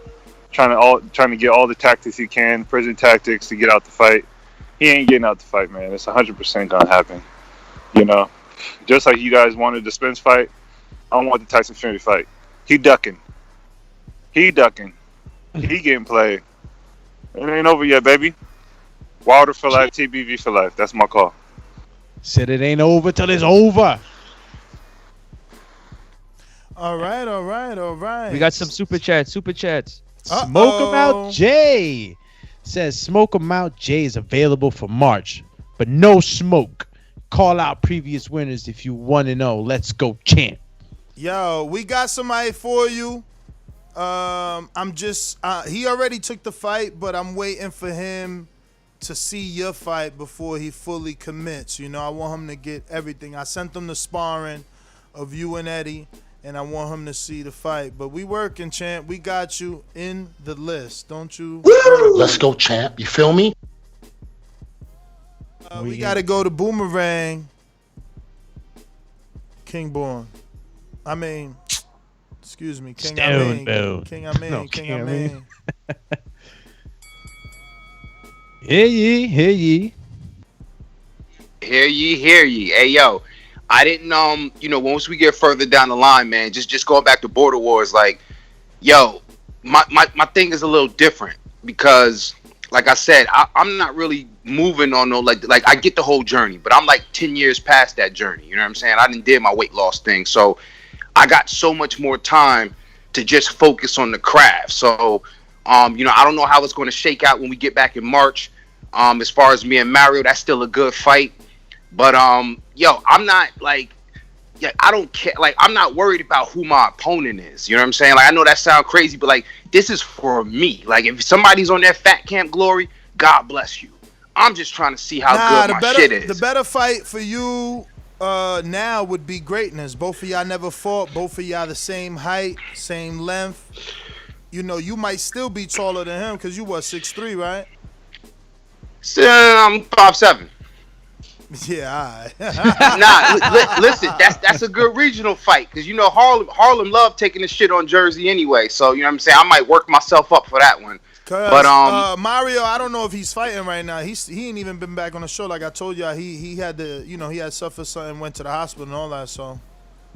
trying to get all the tactics he can, prison tactics to get out the fight. He ain't getting out the fight, man. It's 100% gonna happen. Just like you guys wanted the Spence fight, I want the Tyson Fury fight. He ducking. He getting played. It ain't over yet, baby. Wilder for life, TBV for life. That's my call. Said it ain't over till it's over. All right. We got some super chats. Smoke 'em out, Jay says Smoke 'em out. Jay is available for March, but no smoke. Call out previous winners if you want to know. Let's go, champ. Yo, we got somebody for you. I'm just he already took the fight, but I'm waiting for him to see your fight before he fully commits. I want him to get everything. I sent him the sparring of you and Eddie, and I want him to see the fight. But we working, champ. We got you in the list. Don't you? Let's go, champ. You feel me? We got to go to Boomerang. Kingborn. Excuse me, King Amin. Hear ye. Hear ye. Hey, yo, I didn't, once we get further down the line, man, just going back to Border Wars, like, yo, my thing is a little different because like I said, I'm not really moving on no like I get the whole journey, but I'm like 10 years past that journey. You know what I'm saying? I didn't did my weight loss thing, so I got so much more time to just focus on the craft. So, I don't know how it's going to shake out when we get back in March. As far as me and Mario, that's still a good fight. But I'm not like, yeah, I don't care. Like, I'm not worried about who my opponent is. You know what I'm saying? Like, I know that sounds crazy, but like, this is for me. Like, if somebody's on that Fat Camp Glory, God bless you. I'm just trying to see how good my shit is. The better fight for you now would be Greatness. Both of y'all never fought. Both of y'all the same height, same length. You know, you might still be taller than him because you was 6'3", right? I'm 5'7". Yeah, all right. Listen, that's a good regional fight because you know Harlem love taking the shit on Jersey anyway. So you know what I'm saying. I might work myself up for that one. But Mario, I don't know if he's fighting right now. He ain't even been back on the show. Like I told y'all, he had he had suffered something, went to the hospital and all that. So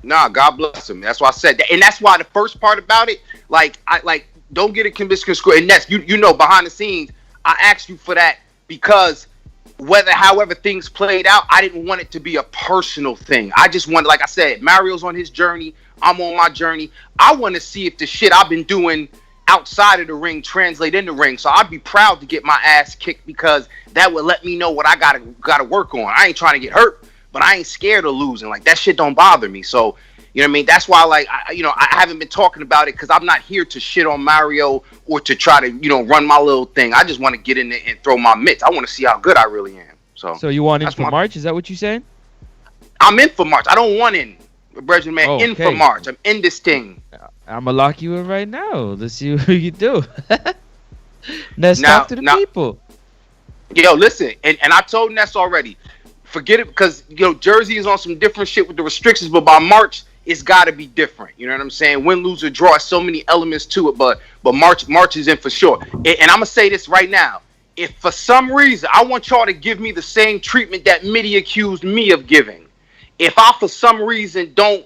nah, God bless him. That's why I said that, and that's why the first part about it, I don't get it misconstrued. And that's you know behind the scenes, I asked you for that because however things played out, I didn't want it to be a personal thing. I just wanted, like I said, Mario's on his journey. I'm on my journey. I want to see if the shit I've been doing outside of the ring translate in the ring. So I'd be proud to get my ass kicked because that would let me know what I gotta work on. I ain't trying to get hurt, but I ain't scared of losing. Like that shit don't bother me. So you know what I mean? That's why I haven't been talking about it because I'm not here to shit on Mario or to try to run my little thing. I just want to get in there and throw my mitts. I want to see how good I really am. So you want in for March? Is that what you're saying? I'm in for March. I don't want in. Brethren, man, in for March. I'm in this thing. I'm gonna lock you in right now. Let's see what you do. Let's talk to the people. Yo, listen, and I told Ness already. Forget it because Jersey is on some different shit with the restrictions, but by March it's got to be different. You know what I'm saying? Win, lose, or draw. So many elements to it, but March is in for sure. And I'm gonna say this right now. If for some reason I want y'all to give me the same treatment that Mitty accused me of giving, if I for some reason don't,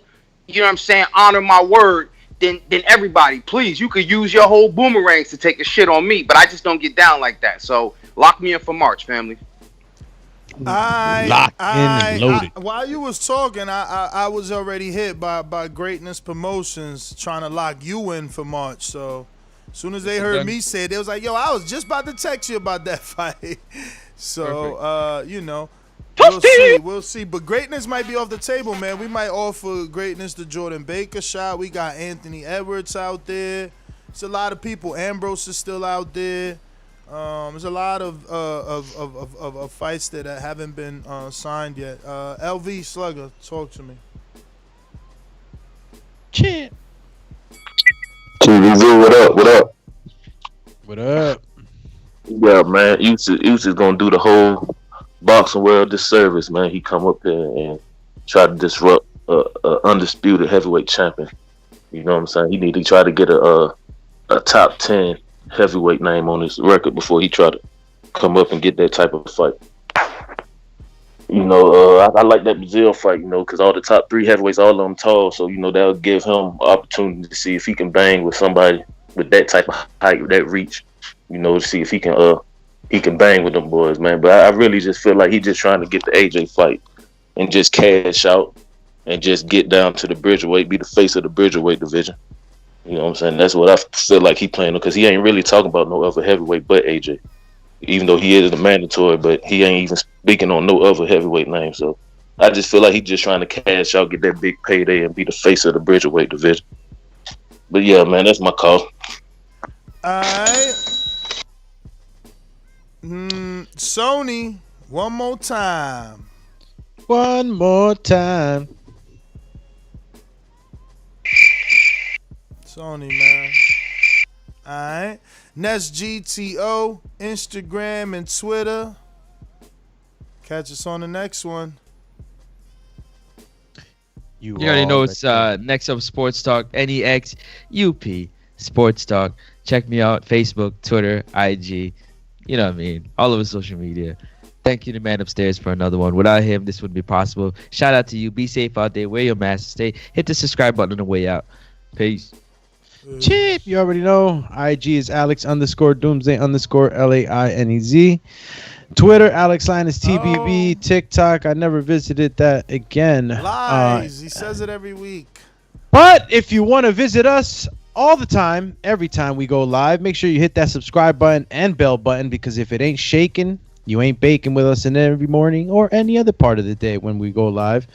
honor my word, then everybody, please, you could use your whole boomerangs to take a shit on me, but I just don't get down like that. So lock me in for March, family. Locked in and loaded. While you was talking, I was already hit by Greatness Promotions trying to lock you in for March. So as soon as they heard me say it, they was like, yo, I was just about to text you about that fight. So, we'll see. But Greatness might be off the table, man. We might offer Greatness the Jordan Baker shot. We got Anthony Edwards out there. There's a lot of people. Ambrose is still out there. There's a lot of fights that haven't been signed yet. LV Slugger, talk to me. Champ. TVZ, what up? What up? What up? Yeah, man. Usyk's gonna do the whole boxing world disservice, man. He come up here and try to disrupt a undisputed heavyweight champion. You know what I'm saying? He need to try to get a top 10 heavyweight name on his record before he try to come up and get that type of fight. I like that Brazil fight, because all the top 3 heavyweights, all of them tall, so that'll give him opportunity to see if he can bang with somebody with that type of height, with that reach, to see if he can bang with them boys, man. But I really just feel like he's just trying to get the AJ fight and just cash out and just get down to the Bridgerweight, be the face of the Bridgerweight division. You know what I'm saying? That's what I feel like he playing, because he ain't really talking about no other heavyweight but AJ. Even though he is the mandatory, but he ain't even speaking on no other heavyweight name. So I just feel like he's just trying to cash out, get that big payday, and be the face of the Bridgerweight division. But yeah, man, that's my call. Alright. Sony, one more time. One more time. Sony, man. Alright. Next GTO, Instagram and Twitter. Catch us on the next one. You already know it's Next Up Sports Talk, NEX UP Sports Talk. Check me out, Facebook, Twitter, IG. You know what I mean? All over social media. Thank you to man upstairs for another one. Without him, this wouldn't be possible. Shout out to you. Be safe out there. Wear your mask. Hit the subscribe button on the way out. Peace. Chip, you already know. IG is Alex_Doomsday_LAINEZ. Twitter, Alex Linus TBV. TikTok, I never visited that again. Lies. He says it every week. But if you want to visit us all the time, every time we go live, make sure you hit that subscribe button and bell button, because if it ain't shaking, you ain't baking with us in every morning or any other part of the day when we go live.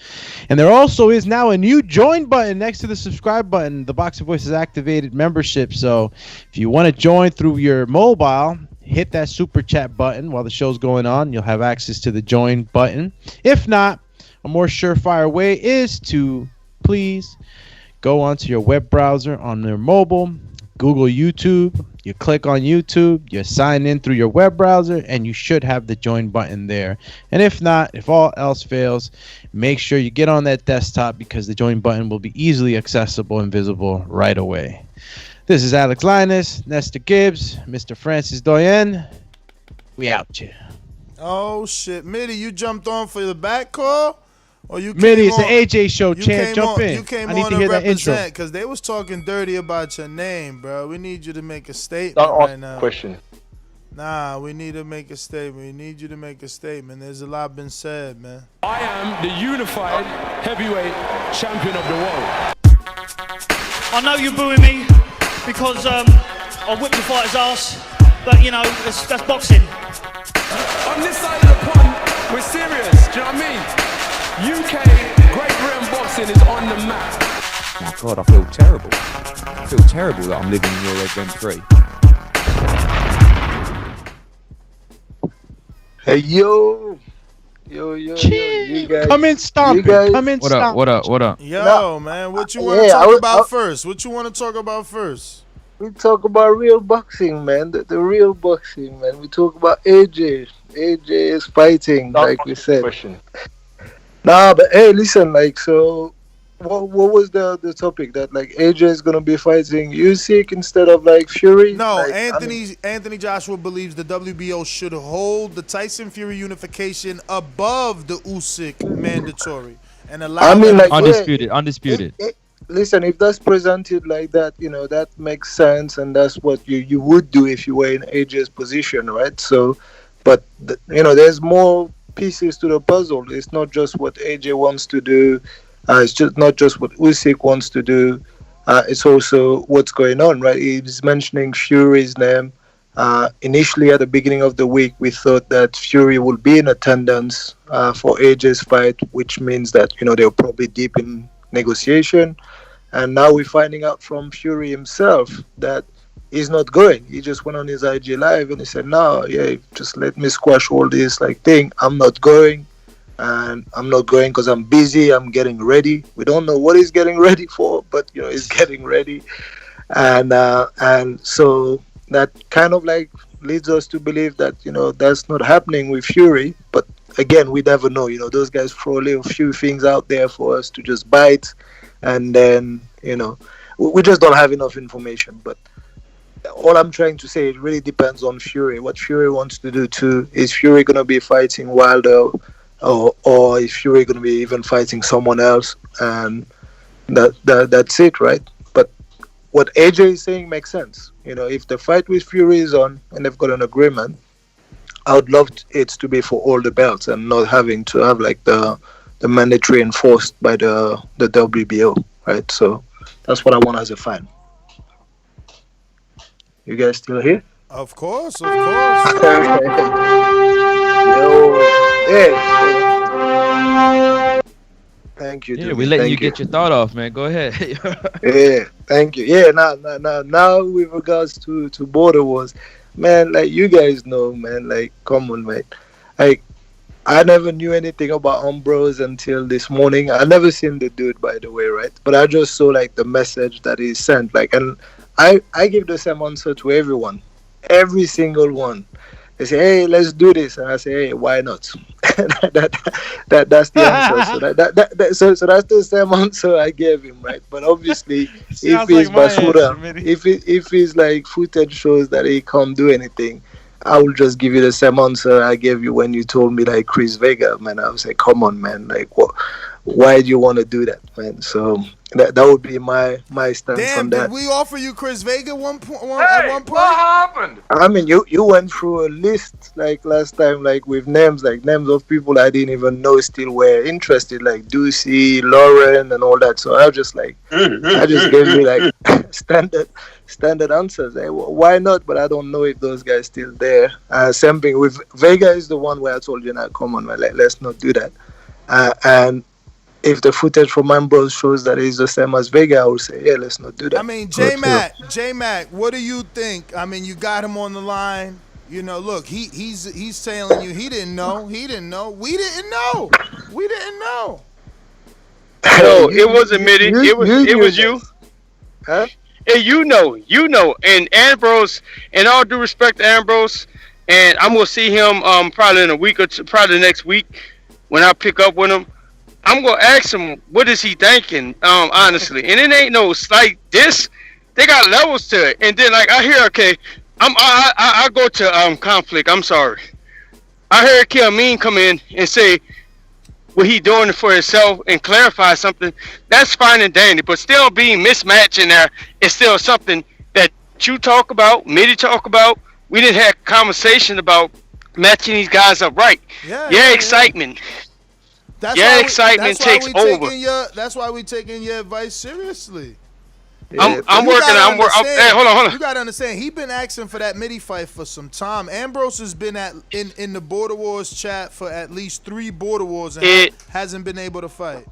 And there also is now a new join button next to the subscribe button. The Box of Voice has activated membership. So if you want to join through your mobile, hit that super chat button while the show's going on. You'll have access to the join button. If not, a more surefire way is to please go onto your web browser on your mobile, Google YouTube, you click on YouTube, you sign in through your web browser, and you should have the join button there. And if not, if all else fails, make sure you get on that desktop, because the join button will be easily accessible and visible right away. This is Alex Linus, Nestor Gibbs, Mr. Francis Doyen. We out here. Oh shit, Mitty, you jumped on for the back call? Or you Mitty, came it's on, an AJ show, champ. Jump in. You came I need on to hear that intro. represent, because they was talking dirty about your name, bro. We need you to make a statement right now. Question. Nah, we need to make a statement. We need you to make a statement. There's a lot been said, man. I am the unified heavyweight champion of the world. I know you're booing me because I whipped the fighter's ass, but you know, that's boxing. On this side of the pond, we're serious, do you know what I mean? UK Great Britain boxing is on the map. My God, I feel terrible. I feel terrible that I'm living in your rent free. Hey, yo. Yo, you guys. Come in stomping. Come in stomping. What up? Yo, man, what you want to talk about first? What you want to talk about first? We talk about real boxing, man. The real boxing, man. We talk about AJ. AJ is fighting, like we said. Nah, but hey, listen, like, so what was the topic? That like AJ is gonna be fighting Usyk instead of like Fury? No, like, Anthony Joshua believes the WBO should hold the Tyson Fury unification above the Usyk mandatory and allow. like undisputed. Listen, if that's presented like that, you know, that makes sense, and that's what you would do if you were in AJ's position, right? So, but you know, there's more pieces to the puzzle. It's not just what AJ wants to do. It's just not just what Usyk wants to do. It's also what's going on, right? He's mentioning Fury's name. Initially, at the beginning of the week, we thought that Fury would be in attendance for AJ's fight, which means that, you know, they're probably deep in negotiation. And now we're finding out from Fury himself that he's not going. He just went on his IG live and he said, no, yeah, just let me squash all this like thing. I'm not going. And I'm not going because I'm busy. I'm getting ready. We don't know what he's getting ready for, but, you know, he's getting ready. And so that kind of like leads us to believe that, you know, that's not happening with Fury. But again, we never know. You know, those guys throw a little few things out there for us to just bite. And then, you know, we just don't have enough information. But all I'm trying to say, it really depends on Fury. What Fury wants to do too. Is Fury going to be fighting Wilder, or is Fury going to be even fighting someone else? And that's it, right? But what AJ is saying makes sense. You know, if the fight with Fury is on and they've got an agreement, I would love it to be for all the belts and not having to have like the mandatory enforced by the WBO, right? So that's what I want as a fan. You guys still here? Of course, of course. Yo, yeah. Thank you. Yeah, we're letting you get your thought off, man. Go ahead. Yeah, thank you. Yeah, now with regards to border wars, man, like you guys know, man, like come on, man. Like I never knew anything about Ambrose until this morning. I never seen the dude, by the way, right? But I just saw like the message that he sent, like, and I give the same answer to everyone, every single one. They say, hey, let's do this, and I say, hey, why not? That's the answer. So that's the same answer I gave him, right? But obviously, if his basura, if his like footage shows that he can't do anything, I will just give you the same answer I gave you when you told me like Chris Vega, man. I was like, come on, man, like why do you want to do that, man? So that would be my stance Damn, on did that. we offer you Chris Vega at one point? What happened? I mean, you went through a list like last time, like with names of people I didn't even know still were interested, like Ducey, Lauren, and all that. So I just gave you like standard answers. Why not? But I don't know if those guys still there. Same thing with Vega is the one where I told you, "Nah, come on, man, let's not do that." And if the footage from Ambrose shows that he's the same as Vega, I would say, yeah, let's not do that. I mean, J Mac, what do you think? I mean, you got him on the line. You know, look, he's telling you he didn't know. We didn't know. No, it wasn't Mitty. It was you. Huh? And you know. And Ambrose, in all due respect to Ambrose, and I'm gonna see him probably in a week or two, probably next week when I pick up with him. I'm gonna ask him what is he thinking, honestly. And it ain't no slight this. They got levels to it. And then like I hear, okay, I go to conflict. I'm sorry. I heard Kiamin come in and say what he doing for himself and clarify something. That's fine and dandy, but still being mismatched in there is still something that you talk about, Mitty talk about. We didn't have conversation about matching these guys up right. Yeah, excitement. Excitement takes over. That's why we taking your advice seriously. I'm working. Hey, hold on. You gotta understand. He been asking for that midi fight for some time. Ambrose has been in the Border Wars chat for at least 3 Border Wars and hasn't been able to fight.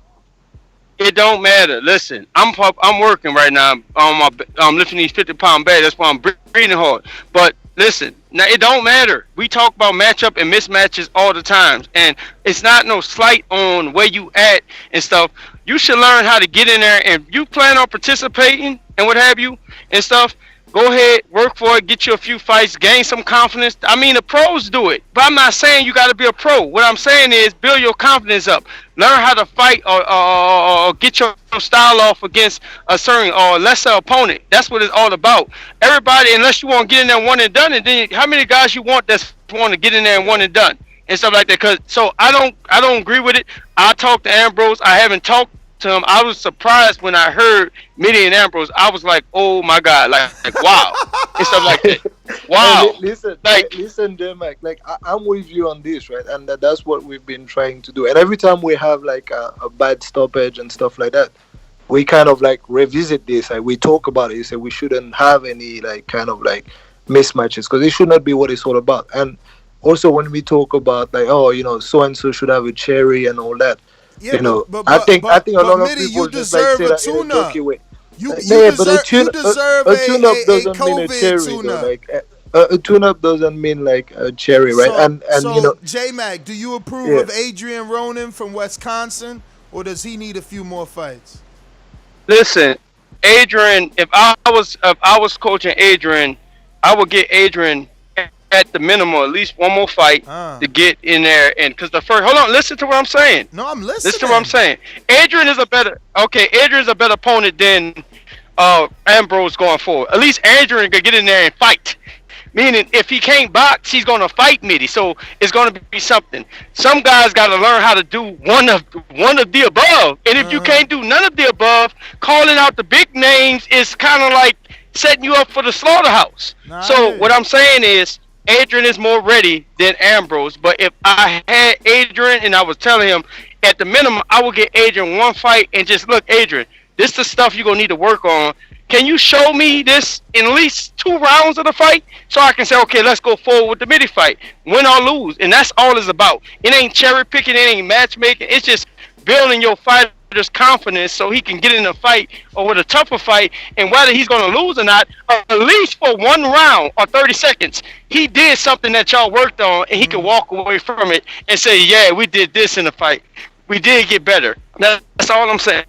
It don't matter. Listen, I'm working right now. I'm lifting these 50-pound bags. That's why I'm breathing hard. But listen, now it don't matter. We talk about matchup and mismatches all the time, and it's not no slight on where you at and stuff. You should learn how to get in there, and you plan on participating and what have you and stuff. Go ahead, work for it, get you a few fights, gain some confidence. I mean, the pros do it, but I'm not saying you got to be a pro. What I'm saying is build your confidence up. Learn how to fight or get your style off against a certain or lesser opponent. That's what it's all about. Everybody, unless you want to get in there one and done, and then how many guys you want that's want to get in there and one and done and stuff like that? Cause so I don't agree with it. I talked to Ambrose. I haven't talked to him. I was surprised when I heard Mitty and Ambrose. I was like, oh my god, like wow, and stuff like that. Wow. Hey, listen, J-Mac, like I'm with you on this, right? And that's what we've been trying to do. And every time we have like a bad stoppage and stuff like that, we kind of like revisit this. Like we talk about it. You say we shouldn't have any like kind of like mismatches because it should not be what it's all about. And also when we talk about like, oh, you know, so and so should have a cherry and all that. Yeah, you know, but I think a lot of Mitty, people you just like say that in a jokey way. You deserve a tune-up doesn't mean a cherry. Like a tune-up doesn't mean like a cherry, right? So, you know, J-Mac, do you approve of Adrian Ronan from Wisconsin, or does he need a few more fights? Listen, Adrian, if I was coaching Adrian, I would get Adrian at the minimum at least one more fight to get in there, and because the first, hold on, listen to what I'm saying. No, I'm listening. Listen to what I'm saying. Adrian's a better opponent than Ambrose going forward. At least Adrian could get in there and fight. Meaning, if he can't box, he's going to fight Mitty. So it's going to be something. Some guys got to learn how to do one of the above. And if you can't do none of the above, calling out the big names is kind of like setting you up for the slaughterhouse. So what I'm saying is, Adrian is more ready than Ambrose. But if I had Adrian and I was telling him, at the minimum, I would get Adrian one fight and just, look, Adrian, this is the stuff you're going to need to work on. Can you show me this in at least 2 rounds of the fight so I can say, okay, let's go forward with the midi fight, win or lose? And that's all it's about. It ain't cherry picking, it ain't matchmaking. It's just building your fighter's confidence so he can get in a fight or with a tougher fight. And whether he's going to lose or not, at least for 1 round or 30 seconds, he did something that y'all worked on, and he can walk away from it and say, yeah, we did this in the fight. We did get better. That's all I'm saying.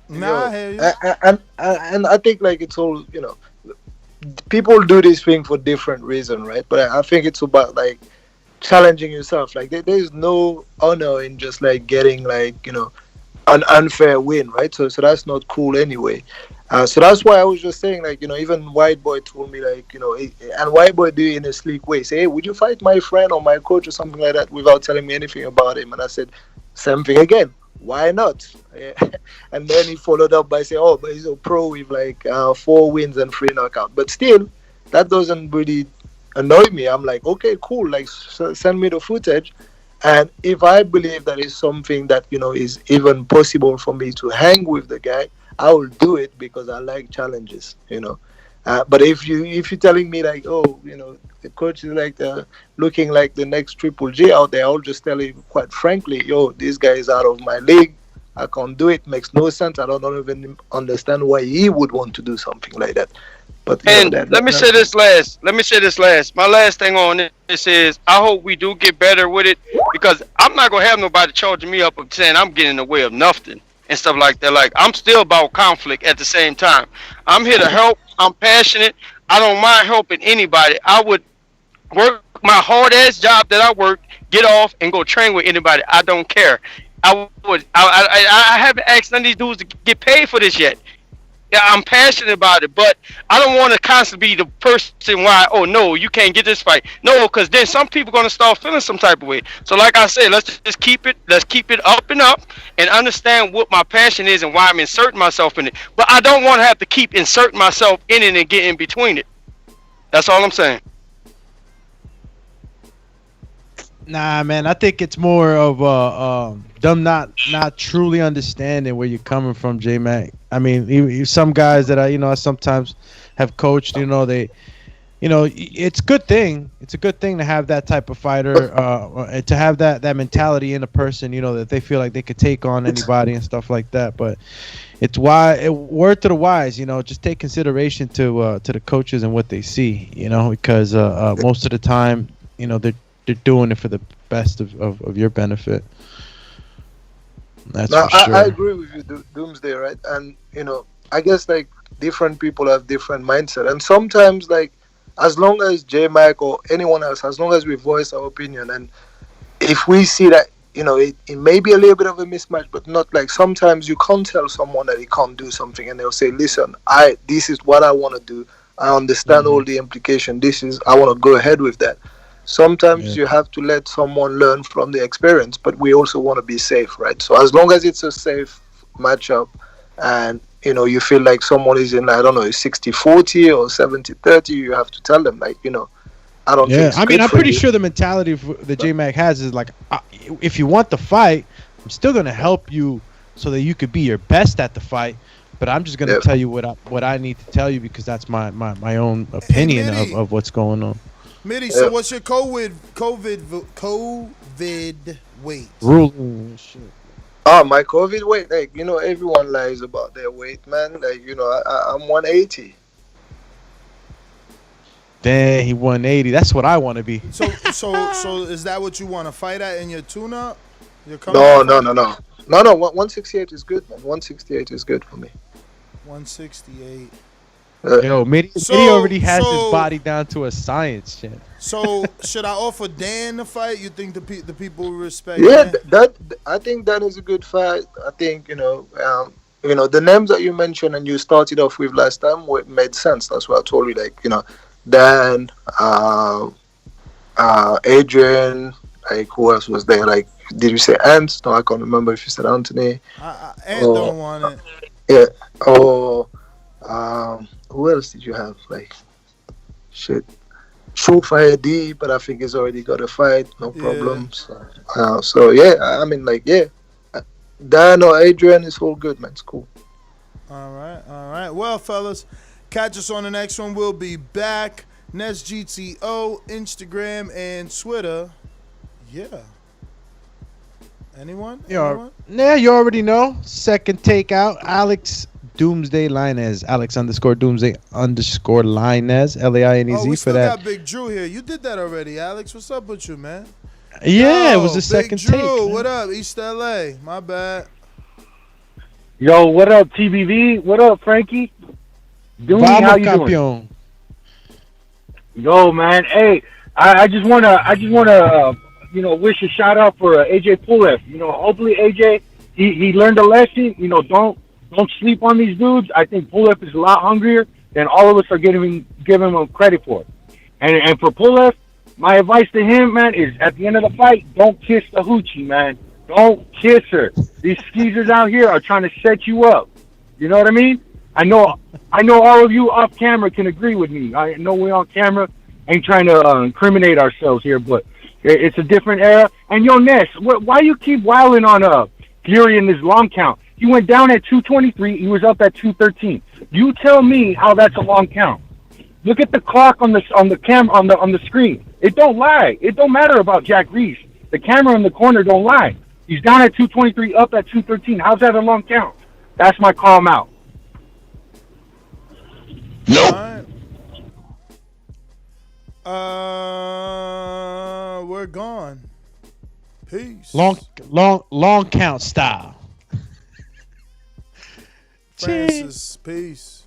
Nah, I hear you. And I think like it's all, you know, people do this thing for different reasons, right? But I think it's about like challenging yourself. Like there's no honor in just like getting like, you know, an unfair win, right? So that's not cool anyway. So that's why I was just saying, like, you know, even White Boy told me, like, you know, and White Boy do it in a sleek way. Say, hey, would you fight my friend or my coach or something like that without telling me anything about him? And I said, same thing again. why not? Yeah. And then he followed up by saying, oh, but he's a pro with like 4 wins and 3 knockouts. But still, that doesn't really annoy me. I'm like, okay, cool. Like, send me the footage. And if I believe that is something that, is even possible for me to hang with the guy, I will do it because I like challenges. But if you're telling me like, oh, the coach is like looking like the next Triple J out there, I'll just tell you quite frankly, yo, this guy is out of my league. I can't do it. Makes no sense. I don't even understand why he would want to do something like that. But Let me say this last. My last thing on this is I hope we do get better with it because I'm not gonna have nobody charging me up of saying I'm getting in the way of nothing and stuff like that. Like I'm still about conflict at the same time. I'm here to help. I'm passionate. I don't mind helping anybody. I would work my hard ass job that I work, get off and go train with anybody. I don't care. I haven't asked none of these dudes to get paid for this yet. Yeah, I'm passionate about it, but I don't want to constantly be the person why, oh no, you can't get this fight. No, because then some people are gonna start feeling some type of way. So like I said, let's keep it up and understand what my passion is and why I'm inserting myself in it. But I don't want to have to keep inserting myself in it and get in between it. That's all I'm saying. Nah, man, I think it's more of them not truly understanding where you're coming from, J Mac. I mean, some guys that I sometimes have coached, they, it's a good thing. It's a good thing to have that type of fighter, to have that mentality in a person, that they feel like they could take on anybody and stuff like that. But it's word to the wise, just take consideration to the coaches and what they see, because most of the time, they're doing it for the best of your benefit. That's for sure. I agree with you, Doomsday, right? And I guess like different people have different mindset, and sometimes like as long as J Mac or anyone else, as long as we voice our opinion, and if we see that it may be a little bit of a mismatch, but not like sometimes you can't tell someone that he can't do something, and they'll say, listen, this is what I want to do. I understand all the implication. I want to go ahead with that. Sometimes you have to let someone learn from the experience, but we also want to be safe, right? So as long as it's a safe matchup and, you feel like someone is in, I don't know, 60-40 or 70-30, you have to tell them, like, I don't think it's I mean, good I'm for pretty you. sure the mentality that J-Mac has is like, if you want the fight, I'm still going to help you so that you could be your best at the fight. But I'm just going to tell you what I need to tell you because that's my own opinion of what's going on. Mitty, so what's your COVID weight? Rule shit. Oh, my COVID weight, like, everyone lies about their weight, man. Like, I'm 180. Dang, he 180. That's what I want to be. So is that what you want to fight at in your tune-up? No. 168 is good, man. 168 is good for me. 168. Yo, Mitty already has his body down to a science, shit. So should I offer Dan the fight? You think the people will respect? Yeah, Dan? I think that is a good fight. I think the names that you mentioned and you started off with last time made sense. That's why I told you, like, Dan, Adrian, like, who else was there? Like, did you say Ant? No, I can't remember if you said Anthony. Ant don't want it. Yeah. Or who else did you have? Like, shit. Surefire D, but I think he's already got a fight, no problem. So yeah, I mean, like, yeah, Dan or Adrian is all good, man. It's cool. All right. Well, fellas, catch us on the next one. We'll be back. NestGTO, Instagram, and Twitter. Yeah. Anyone? Yeah, you already know. Second takeout, Alex Doomsday Linez, Alex_Doomsday_Linez, LAINEZ we for still that. got Big Drew here. You did that already, Alex. What's up with you, man? Yeah, it was the second Big Drew, take. Man. what up? East LA. My bad. Yo, what up, TBV? What up, Frankie? Dooney, how you doing? Yo, man. Hey, I just wanna wish a shout out for AJ Pulev. Hopefully AJ he learned a lesson. Don't sleep on these dudes. I think Pulev is a lot hungrier than all of us are giving him credit for. And for Pulev, my advice to him, man, is at the end of the fight, don't kiss the hoochie, man. Don't kiss her. These skeezers out here are trying to set you up. You know what I mean? I know all of you off camera can agree with me. I know we on camera ain't trying to incriminate ourselves here, but it's a different era. And yo, Ness, why you keep wilding on Fury in this long count? He went down at 223. He was up at 213. You tell me how that's a long count. Look at the clock on the camera on the screen. It don't lie. It don't matter about Jack Reese. The camera in the corner don't lie. He's down at 223, up at 213. How's that a long count? That's my calm out. Nope. We're gone. Peace. Long count style. Francis, peace.